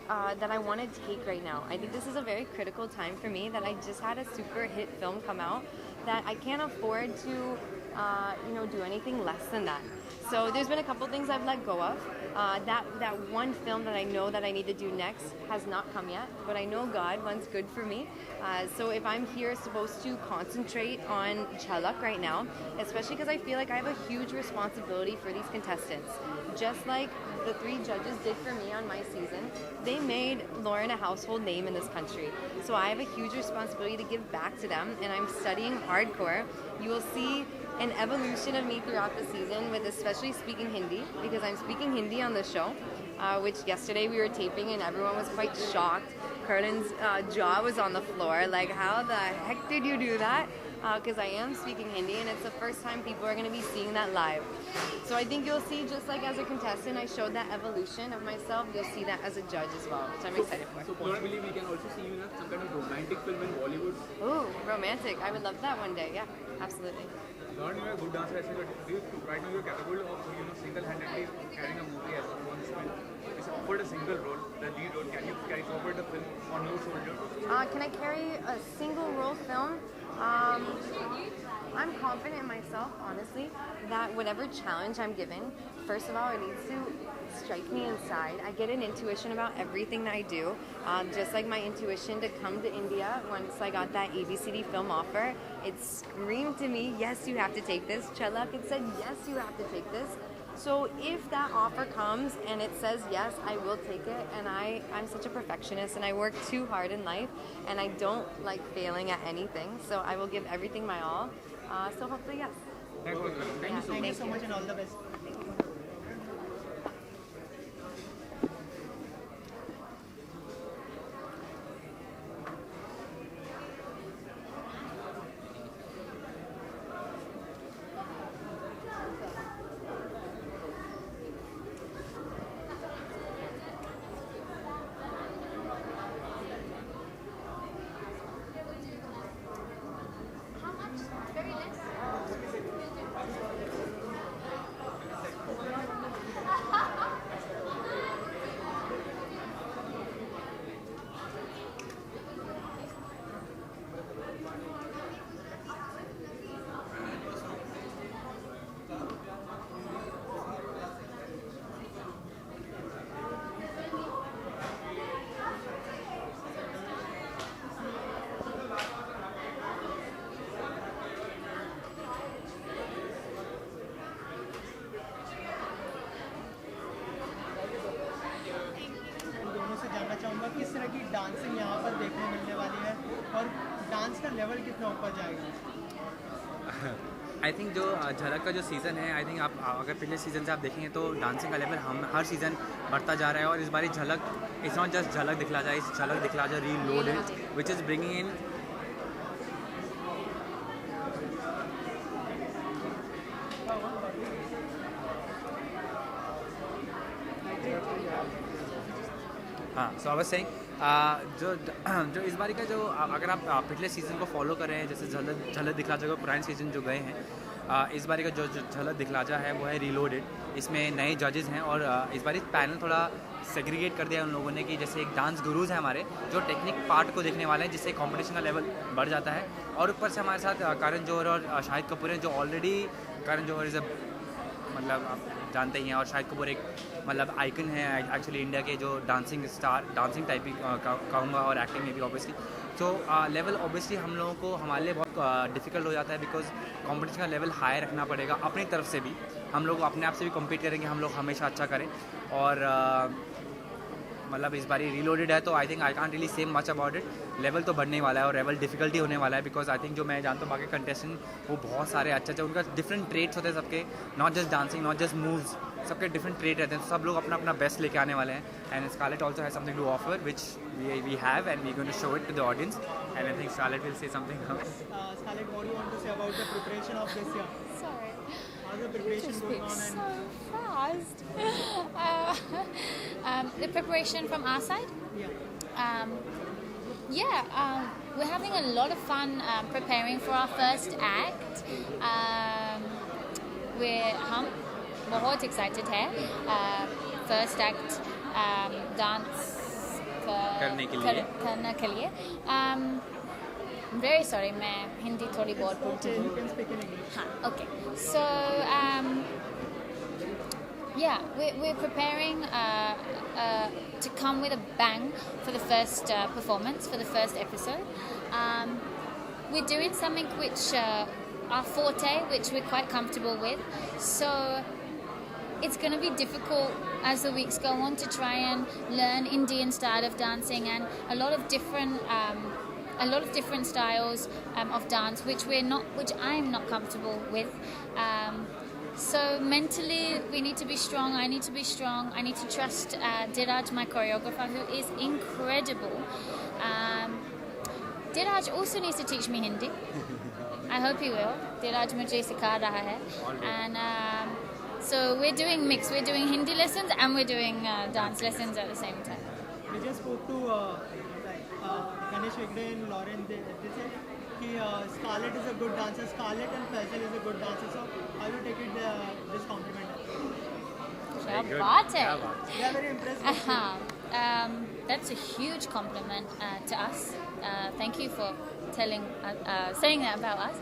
that I want to take right now. I think this is a very critical time for me, that I just had a super hit film come out, that I can't afford to, do anything less than that. So there's been a couple things I've let go of. That one film that I know that I need to do next has not come yet, but I know God wants good for me. So if I'm here supposed to concentrate on Jhalak right now, especially because I feel like I have a huge responsibility for these contestants. Just like the 3 judges did for me on my season, they made Lauren a household name in this country. So I have a huge responsibility to give back to them, and I'm studying hardcore. You will see an evolution of me throughout the season, with especially speaking Hindi, because I'm speaking Hindi on the show, which yesterday we were taping and everyone was quite shocked. Curlin's jaw was on the floor, like, how the heck did you do that? Because I am speaking Hindi, and it's the first time people are going to be seeing that live. So I think you'll see, just like as a contestant, I showed that evolution of myself, you'll see that as a judge as well, which I'm excited for. So possibly we can also see you in some kind of romantic film in Bollywood. Ooh, romantic. I would love that one day, yeah, absolutely. Lauren, you're a good dancer. I said, right now you're capable of single-handedly carrying a movie as one screen. It's offered a single role, the lead role. Can you carry forward the film on your shoulders? Can I carry a single role film? I'm confident in myself, honestly, that whatever challenge I'm given, first of all, it needs to strike me inside. I get an intuition about everything that I do, just like my intuition to come to India once I got that ABCD film offer. It screamed to me, yes, you have to take this. Jhalak, it said, yes, you have to take this. So if that offer comes and it says yes, I will take it. And I'm such a perfectionist, and I work too hard in life, and I don't like failing at anything. So I will give everything my all. So hopefully, yes. Thank you so much, and all the best. किस तरह की dancing यहाँ पर देखने मिलने वाली है और डांस का लेवल कितना ऊपर जाएगा? आई थिंक जो झलक का जो सीज़न है, आई थिंक आप अगर पिछले सीज़न से आप देखेंगे तो डांसिंग का लेवल हम हर सीज़न बढ़ता जा रहा है। और इस बारी झलक, इट्स नॉट जस्ट झलक दिखला जाए, इस झलक दिखला जाए reloaded, which is bringing in हाँ। सो आई वाज सेइंग जो इस बारी का जो अगर आप पिछले सीज़न को फॉलो कर रहे हैं, जैसे झलक दिखला जा पुराने सीज़न जो गए हैं, इस बारी का जो झलक दिखला जा है वो है रीलोडेड। इसमें नए जजेस हैं और इस बारी पैनल थोड़ा सेग्रीगेट कर दिया उन लोगों ने कि जैसे एक डांस गुरुज हैं हमारे जो टेक्निक पार्ट को देखने वाले हैं, जिससे कंपटीशन का लेवल बढ़ जाता है। और ऊपर से हमारे साथ करण जौहर और शाहिद कपूर हैं, जो ऑलरेडी करण जौहर इज़ मतलब आप जानते ही हैं, और शाहिद कपूर एक मतलब आइकन है एक्चुअली इंडिया के जो डांसिंग स्टार, डांसिंग टाइप ही कहूँगा, और एक्टिंग में भी ऑब्वियसली। तो लेवल ऑब्वियसली हम लोगों को हमारे लिए बहुत डिफ़िकल्ट हो जाता है, बिकॉज कंपटीशन का लेवल हाई रखना पड़ेगा अपनी तरफ से भी। हम लोग अपने आप से भी कम्पीट करेंगे, हम लोग हमेशा अच्छा करें। और मतलब इस बारी रीलोडेड है तो I think I can't really say much about it. Level तो बढ़ने वाला है और लेवल डिफिकल्टी होने वाला है, बिकॉज आई थिंक जो मैं जानता हूँ बाकी कंटेस्टेंट वो बहुत सारे अच्छे उनका डिफरेंट ट्रेट्स होते हैं सबके, not just dancing, not just moves, सबके डिफरेंट ट्रेट रहते हैं। तो सब लोग अपना अपना बेस्ट लेके आने वाले हैं। And Scarlett also has something to offer which we have and we going to show it to the audience, and I think Scarlett will say something now. Scarlett, what do you want to say about the preparation of this year? Sorry. How's the preparation going on? So fast. The preparation from our side? Yeah. we're having a lot of fun preparing for our first act. हम बहुत excited है first act dance करने के लिए very sorry, मैं हिंदी थोड़ी बहुत बोलती हूँ. हाँ, okay. So we're preparing to come with a bang for the first performance, for the first episode. We're doing something which our forte, which we're quite comfortable with. So it's going to be difficult as the weeks go on to try and learn Indian style of dancing and a lot of different styles of dance, which I'm not comfortable with. So mentally, we need to be strong. I need to be strong. I need to trust Diraj, my choreographer, who is incredible. Diraj also needs to teach me Hindi. I hope he will. Diraj मुझे सिखा रहा है. And so we're doing mix. We're doing Hindi lessons and we're doing dance lessons at the same time. We just spoke to Ganesh Hegde and Lauren. They said that Scarlett is a good dancer. Scarlett and Faisal is a good dancer. So how do you take it this compliment? क्या बात है? They are very impressed. That's a huge compliment to us. Thank you for saying that about us.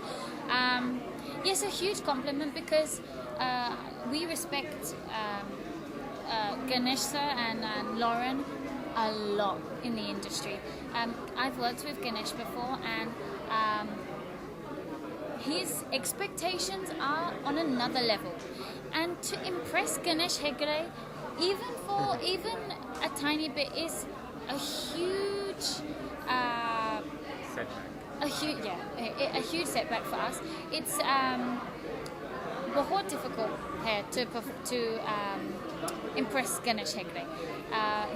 Yes, a huge compliment because we respect Ganesh sir and Lauren a lot in the industry. I've worked with Ganesh before, and his expectations are on another level. And to impress Ganesh Hegde, even a tiny bit, is a huge setback. A huge setback for us. It's बहुत difficult है to impress Ganesh Hegde.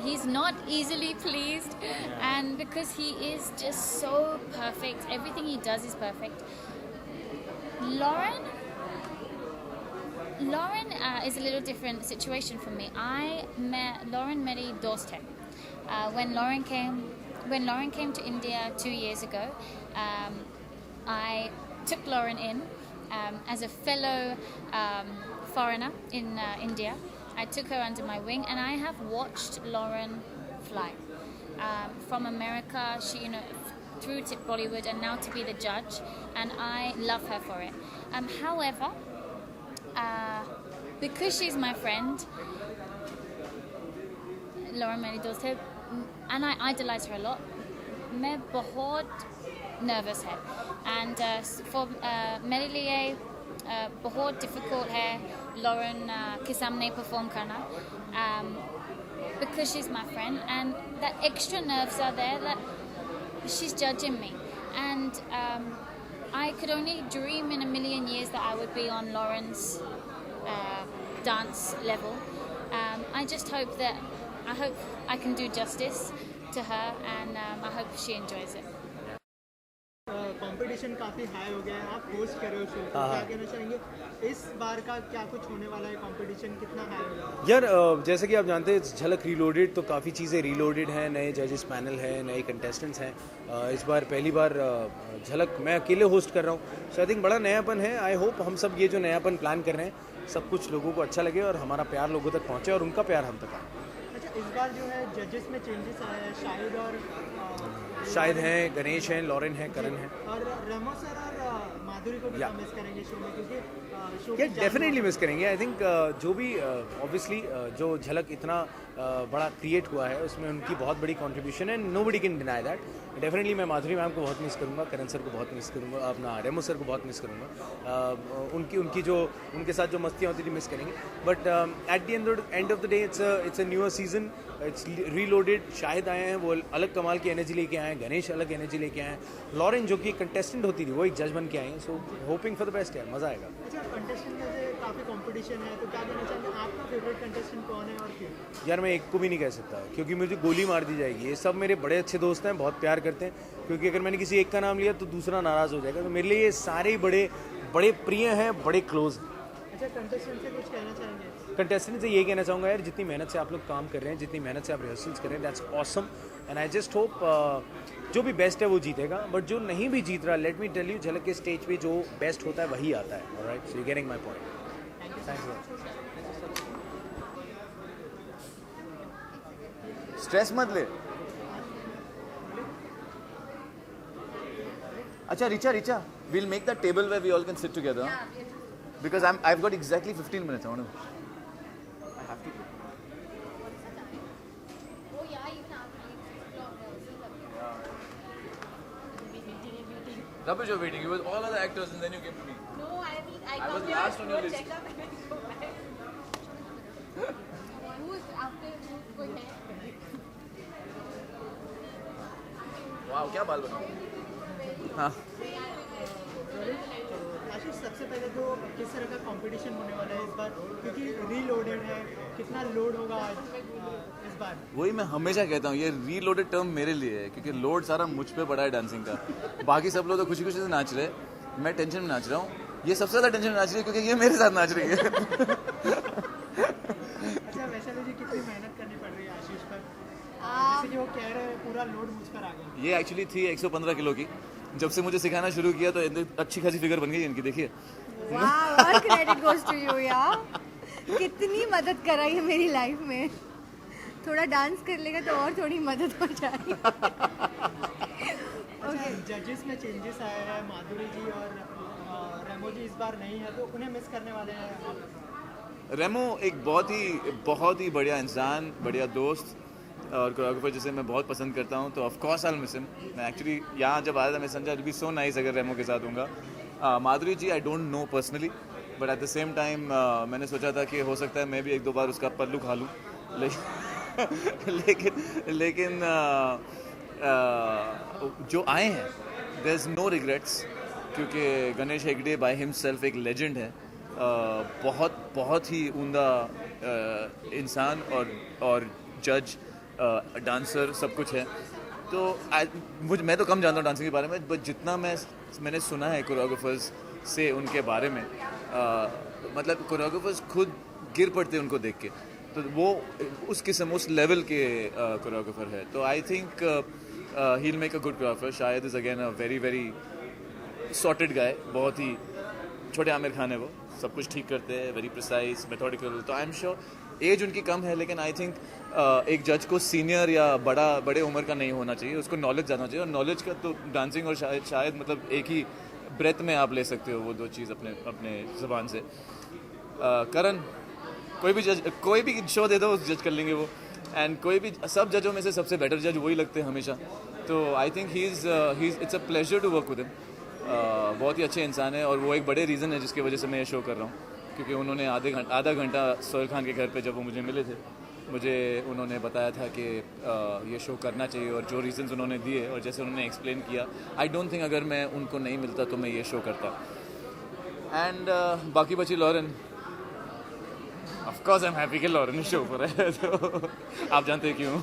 He's not easily pleased, and because he is just so perfect, everything he does is perfect. Lauren is a little different situation for me. Lauren मेरी दोस्त है. When Lauren came to India 2 years ago, I took Lauren in as a fellow foreigner in India. I took her under my wing, and I have watched Lauren fly from America. She, through to Bollywood, and now to be the judge, and I love her for it. However, because she's my friend, Lauren मेरी दोस्त है, and I idolize her a lot, मैं बहुत nervous है, and for मेरे लिए बहुत difficult है Lauren के सामने perform करना, because she's my friend, and that extra nerves are there that she's judging me, and I could only dream in a million years that I would be on Lauren's dance level. I just hope I can do justice to her, and I hope she enjoys it. Competition काफ़ी high हो गया है, आप host कर रहे हो show, क्या कहना चाहेंगे इस बार का, क्या कुछ होने वाला है, कंपटीशन कितना हाई होगा? यार जैसे कि आप जानते हैं झलक रीलोडेड, तो काफ़ी चीज़ें रीलोडेड हैं, नए जजेस पैनल है, नए कंटेस्टेंट्स हैं. इस बार पहली बार झलक मैं अकेले होस्ट कर रहा हूँ, सो आई थिंक बड़ा नयापन है. आई होप हम सब ये जो नयापन प्लान कर रहे हैं सब कुछ लोगों को अच्छा लगे और हमारा प्यार लोगों तक पहुँचे और उनका प्यार हम तक आए. अच्छा, इस बार जो है जजेस में चेंजेस आए हैं, शाहिद हैं, गणेश हैं, लॉरेन हैं, करण हैं, और रेमो सर और माधुरी को भी मिस करेंगे शो में, क्योंकि शो डेफिनेटली मिस करेंगे. आई थिंक जो भी ऑब्वियसली जो झलक इतना बड़ा क्रिएट हुआ है उसमें उनकी बहुत बड़ी कंट्रीब्यूशन है, nobody can deny that. Definitely मैं माधुरी मैम को बहुत मिस करूँगा, करण सर को बहुत मिस करूँगा, अपना रेमो सर को बहुत मिस करूँगा. उनकी जो उनके साथ जो मस्तियाँ होती थी मिस करेंगे. But at the end of the day it's a newer season, it's reloaded. Shahid आए हैं, वो अलग कमाल की एनर्जी लेके आए हैं, गणेश अलग एनर्जी लेके आए हैं, लॉरेन जो कि कंटेस्टेंट होती थी वो एक जज बन के आई हैं. सो होपिंग फॉर द बेस्ट है, मज़ा आएगा. अच्छा, कंटेस्टेंट में से काफ़ी कंपटीशन है, तो क्या कहना चाहेंगे, आपका फेवरेट कंटेस्टेंट कौन है और क्यों? यार मैं एक को भी नहीं कह सकता, क्योंकि मुझे गोली मार दी जाएगी. ये सब मेरे बड़े अच्छे दोस्त हैं, बहुत प्यार करते हैं, क्योंकि अगर मैंने किसी एक का नाम लिया तो दूसरा नाराज़ हो जाएगा. तो मेरे लिए ये सारे बड़े प्रिय हैं, बड़े क्लोज हैं. अच्छा, कंटेस्टेंट से कुछ कहना चाहेंगे? कंटेस्टेंट से ये कहना चाहूँगा यार, जितनी मेहनत से आप लोग काम कर रहे हैं, जितनी मेहनत से आप रिहर्सल्स कर रहे हैं, that's awesome and I just hope जो भी बेस्ट है वो जीतेगा, बट जो नहीं भी जीत रहा, लेट मी टेल यू, झलक के स्टेज पे जो बेस्ट होता है वही आता है. Alright, so you getting my point. Thanks. Stress मत ले. अच्छा Richa, we'll make that table where we all can sit together. Because I've got exactly 15 minutes. I have to. Rubbish, you're waiting. You were all other actors and then you came to me. No, I was last on your list. Wow, क्या बाल बनाओ. हाँ. आशीष, सबसे पहले तो किस तरह का कंपटीशन होने वाला है इस बार, क्योंकि रीलोडेड है, कितना लोड होगा आज इस बार? वही मैं हमेशा कहता हूँ, ये रीलोडेड टर्म मेरे लिए है, क्योंकि लोड सारा मुझ पे पड़ा है डांसिंग का. बाकी सब लोग तो खुशी खुशी से नाच रहे, मैं टेंशन में नाच रहा हूँ. ये सबसे ज़्यादा टेंशन में नाच रही है क्योंकि ये मेरे साथ नाच रही है. अच्छा, वैशाली जी, कितनी मेहनत करनी पड़ रही है आशीष पर? जैसे कि वो कह रहे हैं पूरा लोड मुझ पर आ गया. ये एक्चुअली थी 115 किलो की. जब से मुझे सिखाना शुरू किया तो अच्छी खासी फिगर बन गई इनकी, देखिए. वाह, क्रेडिट गोज टू यू यार. कितनी मदद करा है मेरी लाइफ में. थोड़ा डांस कर लेगा तो और थोड़ी मदद हो जाएगी. अच्छा, जजेस में चेंजेस आए हैं. माधुरी जी और रेमो जी इस बार नहीं है, तो उन्हें मिस करने वाले हैं. रेमो एक बहुत ही बढ़िया इंसान, बढ़िया दोस्त और कोरियोग्राफर जिसे मैं बहुत पसंद करता हूँ, तो of course I will miss him. मैं एक्चुअली यहाँ जब आया था मैं समझा इट बी सो नाइस अगर रेमो के साथ होऊंगा. Madhuri ji I don't know personally, but at the same time मैंने सोचा था कि हो सकता है मैं भी एक दो बार उसका पल्लू खा लूँ. लेकिन जो आए हैं देयर इज़ नो रिग्रेट्स, क्योंकि गणेश हेगड़े बाय हिमसेल्फ एक लेजेंड है. बहुत ही उम्दा इंसान और जज, डांसर, सब कुछ है. तो मैं तो कम जानता हूँ डांसिंग के बारे में, बट जितना मैंने सुना है कोरियोग्राफर्स से उनके बारे में, मतलब कोरियोग्राफर्स खुद गिर पड़ते हैं उनको देख के. तो वो उस किस्म, उस लेवल के कोरियोग्राफर है. तो I think he will make a good choreographer. Shahid is again a very very sorted guy. बहुत ही छोटे आमिर खान है वो, सब कुछ ठीक करते हैं, वेरी प्रिसाइज, मेथोडिकल. तो आई एम श्योर एज उनकी कम है, लेकिन आई थिंक एक जज को सीनियर या बड़े उम्र का नहीं होना चाहिए, उसको नॉलेज जाना चाहिए. और नॉलेज का तो डांसिंग और शायद मतलब एक ही ब्रेथ में आप ले सकते हो वो दो चीज़ अपने ज़बान से. करण, कोई भी शो दे दो उस जज कर लेंगे वो. एंड कोई भी, सब जजों में से सबसे बेटर जज वही लगते हैं हमेशा. तो I think he is it's a pleasure to work with him. बहुत ही अच्छे इंसान है और वो एक बड़े रीज़न है जिसकी वजह से मैं ये शो कर रहा हूँ, क्योंकि उन्होंने आधा घंटा सोहेल खान के घर पे जब वो मुझे मिले थे, मुझे उन्होंने बताया था कि ये शो करना चाहिए, और जो रीज़न्स उन्होंने दिए और जैसे उन्होंने एक्सप्लेन किया, आई डोंट थिंक अगर मैं उनको नहीं मिलता तो मैं ये शो करता. एंड बाकी बची Lauren. Of course I am happy कि लॉरेन इस शो पर है, तो आप जानते हैं क्यों.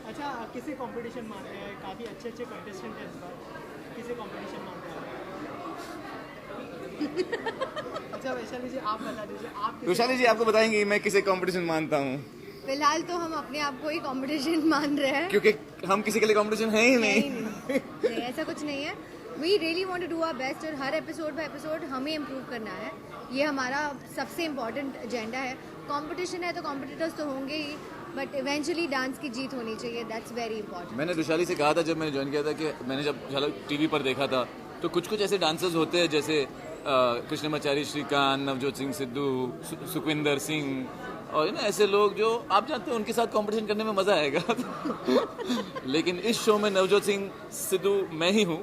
अच्छा, किसे कंपटीशन मानते हैं? काफ़ी अच्छे कंटेस्टेंट हैं इस बार. किसे कंपटीशन मानते हैं? अच्छा वैशाली जी, आप बता दीजिए. वैशाली जी आपको बताएंगे मैं किसे कंपटीशन मानता हूँ. फिलहाल तो हम अपने आप को ही कंपटीशन मान रहे हैं, क्योंकि हम किसी के लिए कंपटीशन है ही नहीं. नहीं, ऐसा कुछ नहीं है. We really want to do our best, और हर एपिसोड बाय एपिसोड हमें इम्प्रूव करना है. ये हमारा सबसे इम्पोर्टेंट एजेंडा है. कंपटीशन है तो कॉम्पिटिटर्स तो होंगे ही, बट इवेंचुअली डांस की जीत होनी चाहिए. That's very important. मैंने वैशाली से कहा था जब मैंने ज्वाइन किया था कि मैंने जब झलक टीवी पर देखा था तो कुछ ऐसे डांसर्स होते हैं जैसे कृष्णमाचारी श्रीकांत, नवजोत सिंह सिद्धू, सुखविंदर सिंह, और ना ऐसे लोग जो आप जानते हैं उनके साथ कंपटीशन करने में मज़ा आएगा. लेकिन इस शो में नवजोत सिंह सिद्धू मैं ही हूँ.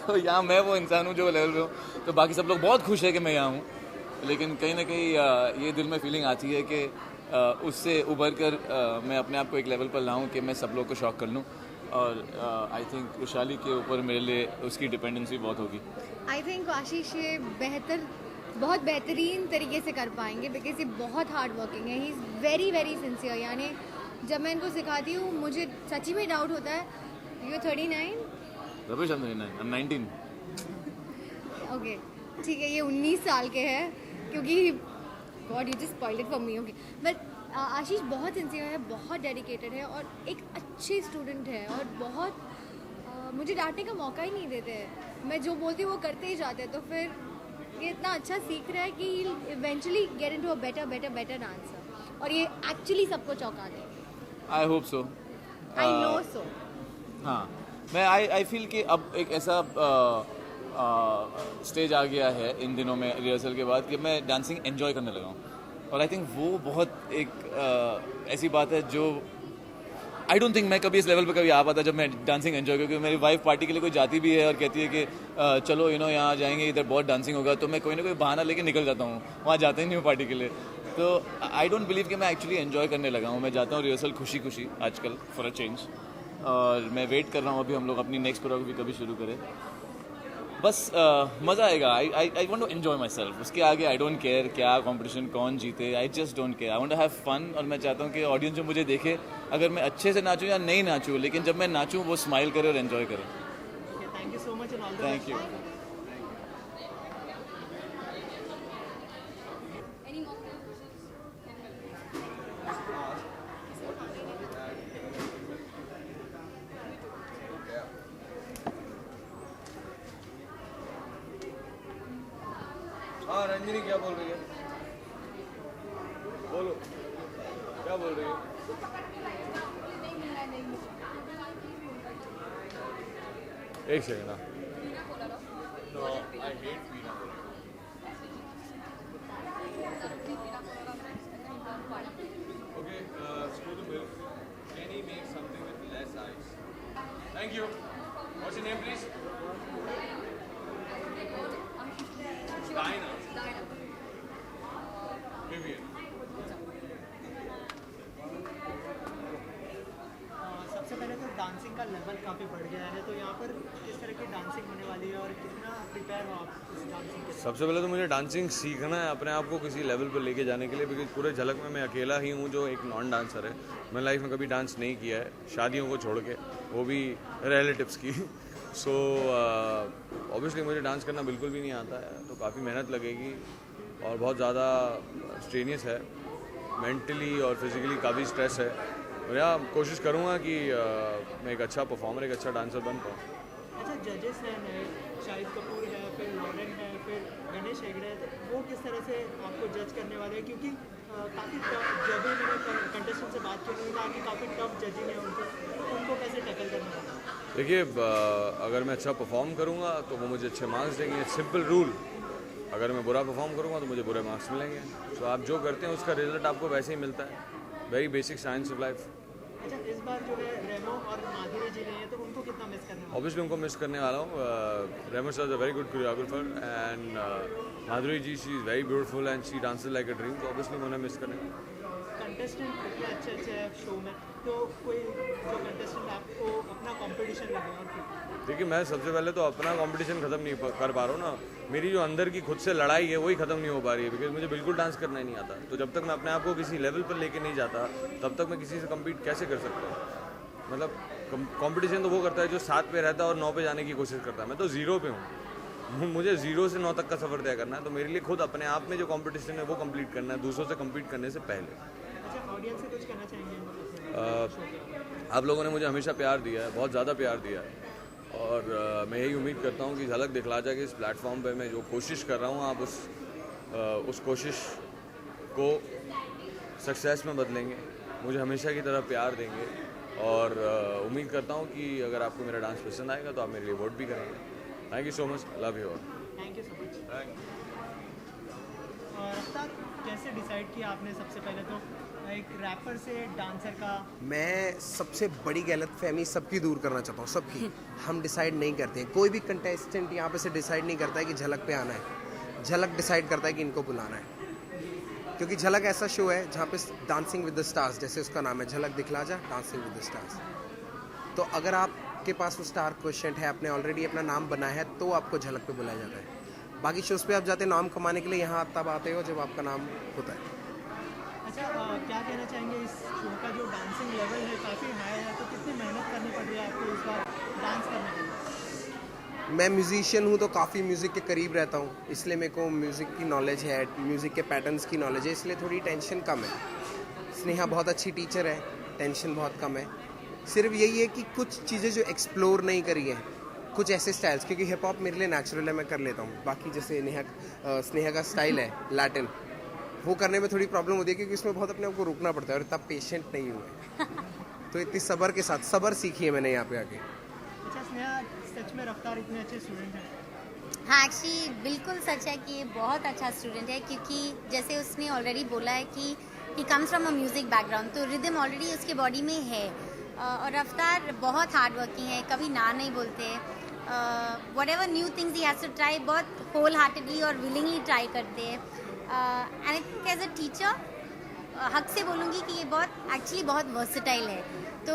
तो यहाँ मैं वो इंसान हूँ जो लेवल पे हूँ. तो बाकी सब लोग बहुत खुश है कि मैं यहाँ हूँ, लेकिन कहीं ना कहीं ये दिल में फीलिंग आती है कि उससे उभर कर मैं अपने आप को एक लेवल पर लाऊं कि मैं सब लोग को शॉक कर लूं. और आई थिंक वैशाली के ऊपर मेरे लिए उसकी डिपेंडेंसी बहुत होगी. आई थिंक आशीष ये बहुत बेहतरीन तरीके से कर पाएंगे, बिकॉज ये बहुत हार्ड वर्किंग है. ही इज़ वेरी वेरी सिंसियर. यानी जब मैं इनको सिखाती हूँ मुझे सच्ची में डाउट होता है. यू 39? रमेश, I'm 19. ओके, ठीक है ये 19 साल के हैं क्योंकि god you just spoiled it for me okay but Ashish बहुत सिंसियर है, बहुत डेडिकेटेड है और एक अच्छे स्टूडेंट है और बहुत मुझे डांटने का मौका ही नहीं देते हैं। मैं जो बोलती हूँ वो करते ही जाते हैं, तो फिर ये इतना अच्छा सीख रहा है कि eventually get into a better dancer और ये एक्चुअली सबको चौंका दे। I hope so, I know सो। हाँ, मैं आई फील कि अब एक ऐसा स्टेज आ गया है इन दिनों में रिहर्सल के बाद कि मैं डांसिंग एंजॉय करने लगा हूँ और आई थिंक वो बहुत एक ऐसी बात है जो आई डोंट थिंक मैं कभी इस लेवल पे कभी आ पाता जब मैं डांसिंग एंजॉय क्योंकि मेरी वाइफ पार्टी के लिए कोई जाती भी है और कहती है कि चलो यहाँ जाएंगे, इधर बहुत डांसिंग होगा, तो मैं कोई ना कोई बहाना लेके निकल जाता हूँ, वहाँ जाते ही नहीं हूँ पार्टी के लिए। तो आई डोंट बिलीव कि मैं एक्चुअली एंजॉय करने लगा हूँ। मैं जाता हूँ रिहर्सल खुशी खुशी आजकल फॉर अ चेंज, और मैं वेट कर रहा हूँ अभी हम लोग अपनी नेक्स्ट कोरियोग्राफी कभी शुरू करें। बस मज़ा आएगा। I want to enjoy myself. उसके आगे आई डोंट केयर क्या कंपटीशन कौन जीते, I just don't care. I want to have fun और मैं चाहता हूँ कि ऑडियंस जो मुझे देखे, अगर मैं अच्छे से नाचूँ या नहीं नाचूँ, लेकिन जब मैं नाचूँ वो स्माइल करे और एंजॉय करे। Thank you so much and all the thank you. हाँ रंजनी क्या बोल रही है? बोलो क्या बोल रही है? एक सेकंड ना। No, I hate peanut butter. Okay, screw the milk. Can he make something with less ice? Thank you. What's your name, please? Dinah. Vivian. सबसे पहले तो डांसिंग का लेवल काफ़ी बढ़ गया है, तो यहाँ पर किस तरह की डांसिंग होने वाली है और कितना प्रिपेयर हो आप इस डांसिंग के? सबसे पहले तो मुझे डांसिंग सीखना है अपने आप को किसी लेवल पर लेके जाने के लिए, बिकॉज पूरे झलक में मैं अकेला ही हूँ जो एक नॉन डांसर है। मैंने लाइफ में कभी डांस नहीं किया है, शादियों को छोड़ के, वो भी रिलेटिव्स की। सो ऑब्वियसली मुझे डांस करना बिल्कुल भी नहीं आता है, तो काफ़ी मेहनत लगेगी और बहुत ज़्यादा स्ट्रेनियस है, मेंटली और फिजिकली काफ़ी स्ट्रेस है। और यहाँ कोशिश करूँगा कि मैं एक अच्छा परफॉर्मर, एक अच्छा डांसर बन पाऊँ। अच्छा, जजेस हैं, शाहिद कपूर है, फिर लॉरेन है, फिर गणेश हेगड़े है, तो वो किस तरह से आपको जज करने वाले हैं? क्योंकि काफ़ी टफ, जब भी मैंने कंटेस्टेंट से बात की उन्होंने कहा कि काफ़ी टफ जजिंग है उनको कैसे टैकल करने वाला? देखिए, अगर मैं अच्छा परफॉर्म करूँगा तो वो मुझे अच्छे मार्क्स देंगे, सिंपल रूल। अगर मैं बुरा परफॉर्म करूँगा तो मुझे बुरे मार्क्स मिलेंगे। तो आप जो करते हैं उसका रिजल्ट आपको वैसे ही मिलता है। Very basic science of life. अच्छा, इस बार जो है रेमो और माधुरी जी नहीं है, तो उनको कितना मिस करने वाला? ऑब्वियसली उनको मिस करने वाला हूँ। Remo sir is a very good choreographer and Madhuri ji she is very beautiful and she dances like a dream, तो ऑब्वियसली मैं उन्हें मिस करेंगे। कंटेस्टेंट इतने अच्छे अच्छे हैं शो में, तो कोई जो कंटेस्टेंट आपको अपना कंपटीशन लगे? और देखिए, मैं सबसे पहले तो अपना कंपटीशन ख़त्म नहीं कर पा रहा हूँ ना। मेरी जो अंदर की खुद से लड़ाई है वही ख़त्म नहीं हो पा रही है, बिकॉज मुझे बिल्कुल डांस करना ही नहीं आता। तो जब तक मैं अपने आप को किसी लेवल पर लेके नहीं जाता, तब तक मैं किसी से कम्पीट कैसे कर सकता हूँ? मतलब कंपटीशन तो वो करता है जो 7 पे रहता है और 9 पे जाने की कोशिश करता है। मैं तो 0 पे हूँ। मुझे 0 से 9 तक का सफ़र तय करना है, तो मेरे लिए खुद अपने आप में जो कंपटीशन है वो कंप्लीट करना है, दूसरों से कम्पीट करने से पहले। अच्छा, ऑडियंस से कुछ कहना चाहेंगे? आप लोगों ने मुझे हमेशा प्यार दिया है, बहुत ज़्यादा प्यार दिया है, और मैं यही उम्मीद करता हूँ कि झलक दिखला जा के इस प्लेटफॉर्म पे मैं जो कोशिश कर रहा हूँ, आप उस कोशिश को सक्सेस में बदलेंगे, मुझे हमेशा की तरह प्यार देंगे, और उम्मीद करता हूँ कि अगर आपको मेरा डांस पसंद आएगा तो आप मेरे लिए वोट भी करेंगे। Thank you so much, love you all. Thank you so much. और अब कैसे डिसाइड किया आपने सबसे पहले तो एक रैपर से डांसर का? मैं सबसे बड़ी गलतफहमी सबकी दूर करना चाहता हूँ, सबकी। हम डिसाइड नहीं करते हैं, कोई भी कंटेस्टेंट यहाँ पे से डिसाइड नहीं करता है कि झलक पे आना है। झलक डिसाइड करता है कि इनको बुलाना है, क्योंकि झलक ऐसा शो है जहाँ पे डांसिंग विद द स्टार्स, जैसे उसका नाम है, झलक दिखला जा डांसिंग विद द स्टार्स। तो अगर आपके पास वो स्टार क्वेश्चन है, आपने ऑलरेडी अपना नाम बनाया है, तो आपको झलक पे बुलाया जाता है। बाकी शोज़ पे आप जाते हैं नाम कमाने के लिए, यहाँ आप तब आते हो जब आपका नाम होता है। अच्छा, क्या कहना चाहेंगे इस शो का जो डांसिंग लेवल है काफ़ी हाई है, तो कितनी मेहनत करनी पड़ रही है आपको इस बार डांस करने के लिए? मैं म्यूज़िशियन हूँ तो काफ़ी म्यूज़िक के करीब रहता हूँ, इसलिए मेरे को म्यूज़िक की नॉलेज है, म्यूज़िक के पैटर्न्स की नॉलेज है, इसलिए थोड़ी टेंशन कम है। स्नेहा बहुत अच्छी टीचर है, टेंशन बहुत कम है। सिर्फ यही है कि कुछ चीज़ें जो एक्सप्लोर नहीं करी हैं, कुछ ऐसे स्टाइल्स, क्योंकि हिप हॉप मेरे लिए नेचुरल है, मैं कर लेता हूँ। बाकी जैसे स्नेहा का स्टाइल है लैटिन, वो करने में थोड़ी प्रॉब्लम होती है क्योंकि उसमें बहुत अपने आप को रुकना पड़ता है और इतना पेशेंट नहीं हुए। तो इतनी सब्र के साथ सब्र सीखी है मैंने यहाँ पे आके। अच्छा स्नेहा, सच में रफ्तार इतने अच्छे स्टूडेंट हैं? हाँ, एक्चुअली बिल्कुल सच है कि ये बहुत अच्छा स्टूडेंट है, क्योंकि जैसे उसने ऑलरेडी बोला है कि he comes from a music background, तो रिदम ऑलरेडी उसके बॉडी में है। और रफ्तार बहुत हार्ड वर्किंग है, कभी ना नहीं बोलते। Whatever new things he has to try, बहुत होल हार्टेडली और विलिंगली ट्राई करते हैं। And I think as a teacher हक से बोलूँगी कि ये बहुत वर्सेटाइल है, तो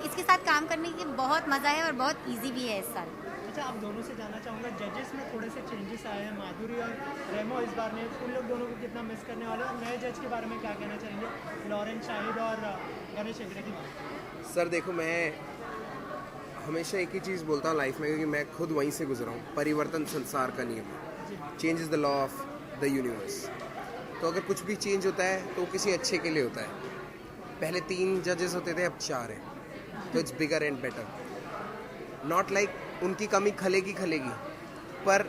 इसके साथ काम करने की बहुत मज़ा है और बहुत इजी भी है इस साल। अच्छा, आप दोनों से जानना चाहूँगा, जजेस में थोड़े से चेंजेस आए हैं, माधुरी और रेमो इस बार ने, उन लोग दोनों को कितना मिस करने वाले हैं, और नए जज के बारे में क्या कहना चाहेंगे, लॉरेन शाहिद और गणेश हेगड़े की बात? सर देखो, मैं हमेशा एक ही चीज़ बोलता हूँ लाइफ में, क्योंकि मैं खुद वहीं से गुजरा हूँ, परिवर्तन संसार का नियम है, change is the law of the universe. तो अगर कुछ भी चेंज होता है तो किसी अच्छे के लिए होता है। पहले 3 जजेस होते थे, अब 4 हैं, तो it's bigger and better. Not like उनकी कमी खलेगी, पर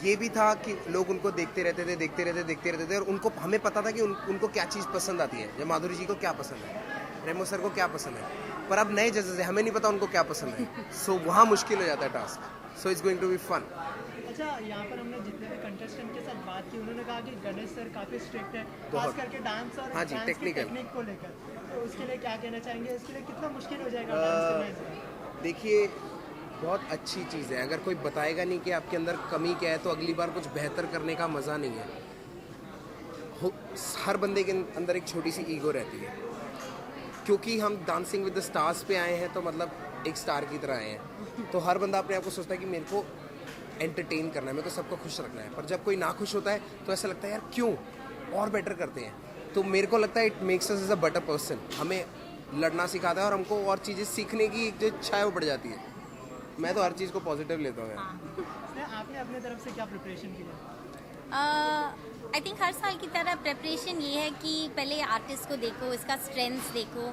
ये भी था कि लोग उनको देखते रहते थे और उनको हमें पता था कि उनको क्या चीज़ पसंद आती है, जब माधुरी जी को क्या पसंद है, रेमो सर को क्या पसंद है, पर अब नए जजेस हैं, हमें नहीं पता उनको क्या पसंद है। सो वहाँ मुश्किल हो जाता है task. So it's going to be fun. अच्छा, यहाँ पर हमने जितने भी कंटेस्टेंट के साथ बात की, उन्होंने कहा कि गणेश सर काफ़ी स्ट्रिक्ट है, खास करके डांस और हाँ जी, डांस की टेक्निक को लेकर, तो उसके लिए क्या कहना चाहेंगे, इसके लिए कितना मुश्किल हो जाएगा डांस करना इस बार? देखिए, बहुत अच्छी चीज़ है, अगर कोई बताएगा नहीं कि आपके अंदर कमी क्या है तो अगली बार कुछ बेहतर करने का मज़ा नहीं है। हर बंदे के अंदर एक छोटी सी ईगो रहती है, क्योंकि हम डांसिंग विद द स्टार्स पे आए हैं, तो मतलब एक स्टार की तरह आए हैं, तो हर बंदा अपने आप को सोचता है कि मेरे को एंटरटेन करना है, मेरे को सबको खुश रखना है। पर जब कोई ना खुश होता है तो ऐसा लगता है यार क्यों, और बेटर करते हैं। तो मेरे को लगता है it makes us as a better person, हमें लड़ना सिखाता है और हमको और चीज़ें सीखने की जो इच्छा है वो बढ़ जाती है। मैं तो हर चीज़ को पॉजिटिव लेता हूँ। आपने अपने तरफ से क्या प्रिपरेशन की है? आई थिंक हर साल की तरह प्रिपरेशन ये है कि पहले आर्टिस्ट को देखो, इसका स्ट्रेंथ्स देखो,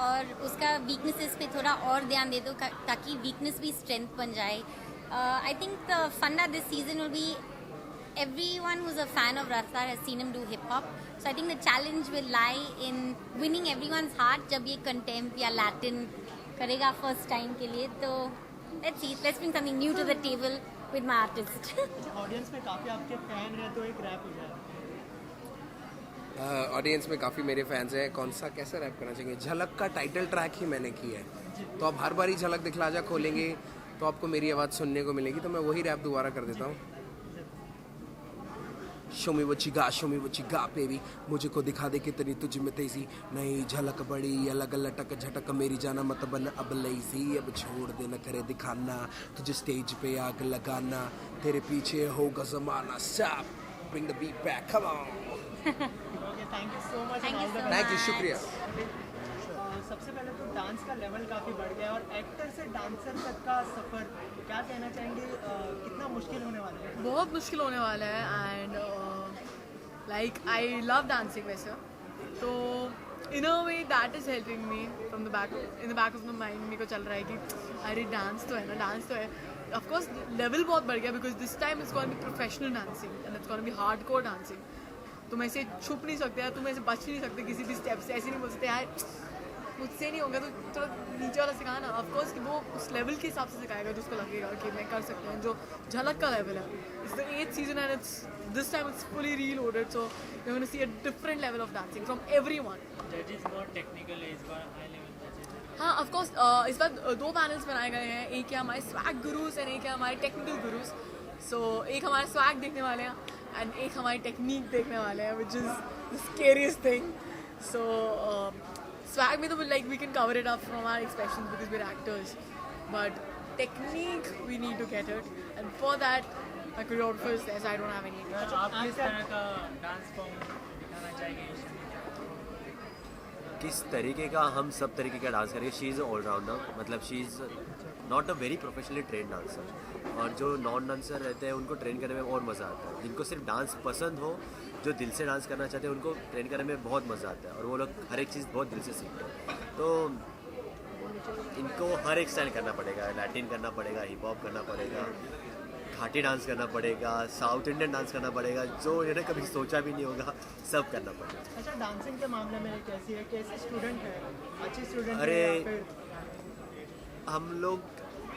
और उसका वीकनेसेस पे थोड़ा और ध्यान दे दो ताकि वीकनेस भी स्ट्रेंथ बन जाए। I think the fun of this season will be everyone who's a fan of Raftaar has seen him do hip hop. So I think the challenge will lie in winning everyone's heart जब ये contempt या Latin करेगा first time के लिए। तो let's see, let's bring something new to the table with my artist. Audience में काफ़ी आपके फैन हैं, तो एक रैप हो जाए। ऑडियंस में काफ़ी मेरे फैंस हैं, कौन सा कैसा रैप करना चाहिए? झलक का टाइटल ट्रैक ही मैंने किया है, तो आप हर बार ही झलक दिखला जा खोलेंगे तो आपको मेरी आवाज़ सुनने को मिलेगी, तो मैं वही रैप दोबारा कर देता हूँ। Show me what you got baby, मुझे को दिखा दे कितनी तुझ में तेजी, नई झलक बड़ी अलग लटक झटक, मेरी जाना मत बन अब लेजी, अब छोड़ देना करे दिखाना, तुझे स्टेज पे आग लगाना, तेरे पीछे होगा जमाना, stop bring the beat back, come on. Thank you so much. Thank you, शुक्रिया। सबसे पहले तो डांस का लेवल काफ़ी बढ़ गया, और एक्टर से डांसर तक का सफ़र क्या कहना चाहेंगे, कितना मुश्किल होने वाला है? बहुत मुश्किल होने वाला है, and like I love dancing वैसे, तो in a way that is helping me from the back, in the back of the mind मेरे को चल रहा है कि अरे डांस तो है ना, डांस तो है। ऑफकोर्स लेवल बहुत बढ़ गया, because this time it's gonna be professional dancing and it's gonna be hardcore dancing. तुम ऐसे छुप नहीं सकते यार, तुम ऐसे बच नहीं सकते किसी भी स्टेप से, ऐसे नहीं बोल सकते यार मुझसे नहीं होगा, तो थोड़ा नीचे वाला सिखाना। ऑफकोर्स वो उस लेवल के हिसाब से सिखाएगा जो उसको लगेगा कि मैं कर सकता हूँ, जो झलक का लेवल है। It's the 8th season and it's this time it's fully reloaded, so you gonna see a different level of dancing from everyone. जजेस बहुत टेक्निकल है इस बार, हाई लेवल। हाँ, ऑफकोर्स इस बार 2 पैनल्स बनाए गए हैं, एक है हमारे स्वैग गुरुज एंड एक है हमारे टेक्निकल गुरुज। सो एक हमारा स्वैग देखने वाले हैं एंड एक हमारी टेक्निक देखने वाले हैं, which is the scariest thing. So swag में तो like we can cover it up from our expressions because we're actors, but technique we need to get it, and for that my choreographer says I don't have any. आप किस तरह का dance form दिखाना चाहेंगे? किस तरीके का हम सब तरीके का डांस करेंगे। शी इज़ ऑलराउंडर, मतलब she is not a very professionally train dancer, और जो नॉन डांसर रहते हैं उनको ट्रेन करने में और मज़ा आता है। जिनको सिर्फ डांस पसंद हो, जो दिल से डांस करना चाहते हैं, उनको ट्रेन करने में बहुत मज़ा आता है, और वो लोग हर एक चीज़ बहुत दिल से सीखते हैं। तो इनको हर एक स्टाइल करना पड़ेगा, लैटिन करना पड़ेगा, हिप हॉप करना पड़ेगा, घाटी डांस करना पड़ेगा, साउथ इंडियन डांस करना पड़ेगा, जो इन्हें कभी सोचा भी नहीं होगा, सब करना पड़ेगा। अच्छा, डांसिंग के मामले में कैसी है, कैसे स्टूडेंट है, अच्छी स्टूडेंट है? अरे हम लोग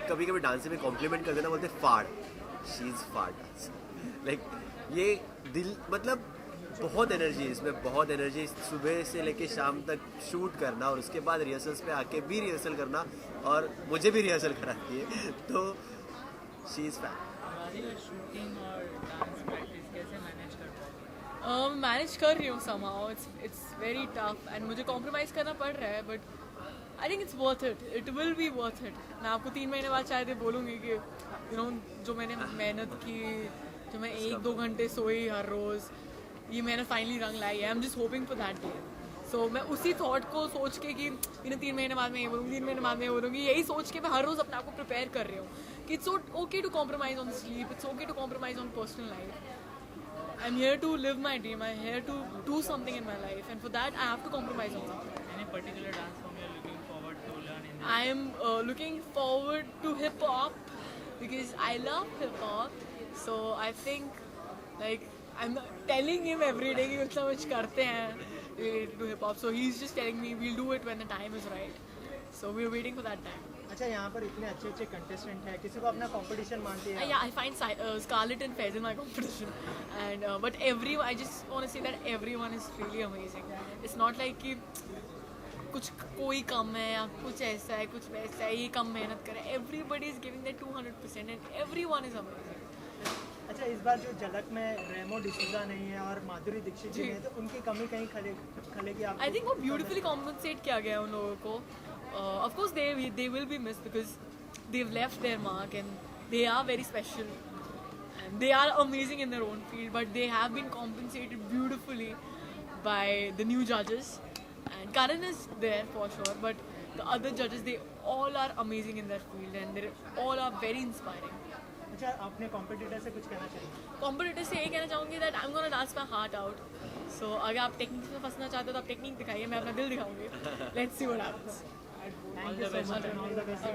कभी कभी डांसिंग में कॉम्प्लीमेंट करते ना, बोलते फाड़, शी इज़ फाड़ डांस। लाइक ये दिल, मतलब बहुत एनर्जी, इसमें बहुत एनर्जी। सुबह से लेके शाम तक शूट करना और उसके बाद रिहर्सल्स पे आके भी रिहर्सल करना, और मुझे भी रिहर्सल कराती है, तो शी इज़ फैन। मैनेज कर रही हूँ somehow, it's very tough and मुझे कॉम्प्रोमाइज़ करना पड़ रहा है, but I think it's worth it, it will be worth it. मैं आपको 3 महीने बाद शायद ये बोलूँगी कि यू नो जो मैंने मेहनत की, जो मैं 1-2 घंटे सोई हर रोज़, ये मैंने फाइनली रंग लाई है। I am just hoping for that day. So मैं उसी थॉट को सोच के कि 3 महीने बाद मैं ये बोलूँगी, 3 महीने बाद मैं ये बोलूँगी, यही सोच के मैं हर रोज़ अपने आप को प्रिपेयर कर रही हूँ कि it's okay to compromise on sleep, it's okay to compromise on personal life. I'm here to live my dream. I'm here to do something in my life, and for that I have to compromise on something. Any particular dance form you're looking forward to learn in? I am looking forward to hip hop because I love hip hop. So I think, like, I'm telling him every day कि कुछ ना कुछ करते हैं related to hip hop. So he's just telling me we'll do it when the time is right. So we're waiting for that time. अच्छा, यहाँ पर इतने अच्छे अच्छे कंटेस्टेंट हैं, किसी को अपना कंपटीशन मानती है? Yeah, I find Scarlett and Faisal my competition, and but I just want to say that everyone is really amazing. It's not like कि कुछ कोई कम है या कुछ ऐसा है, कुछ वैसा है, ये कम मेहनत करे। Everybody is giving their 200% and everyone is amazing. अच्छा, इस बार जो झलक में रेमो डिसूजा नहीं है और माधुरी दीक्षित जी नहीं है, तो उनकी कमी कहीं खलेगी आप? I think वो beautifully compensate किया गया उन लोगों को। Of course they will be missed because they've left their mark and they are very special and they are amazing in their own field, but they have been compensated beautifully by the new judges, and Karan is there for sure, but the other judges, they all are amazing in their field and they all are very inspiring. अच्छा, अपने competitor से कुछ कहना चाहिए? Competitor से यही कहना चाहूँगी that I'm gonna dance my heart out. So अगर आप टेक्निक में फंसना चाहते हो तो आप टेक्निक दिखाइए, मैं अपना दिल दिखाऊंगी. Let's see what happens. Thank you so much and all the best.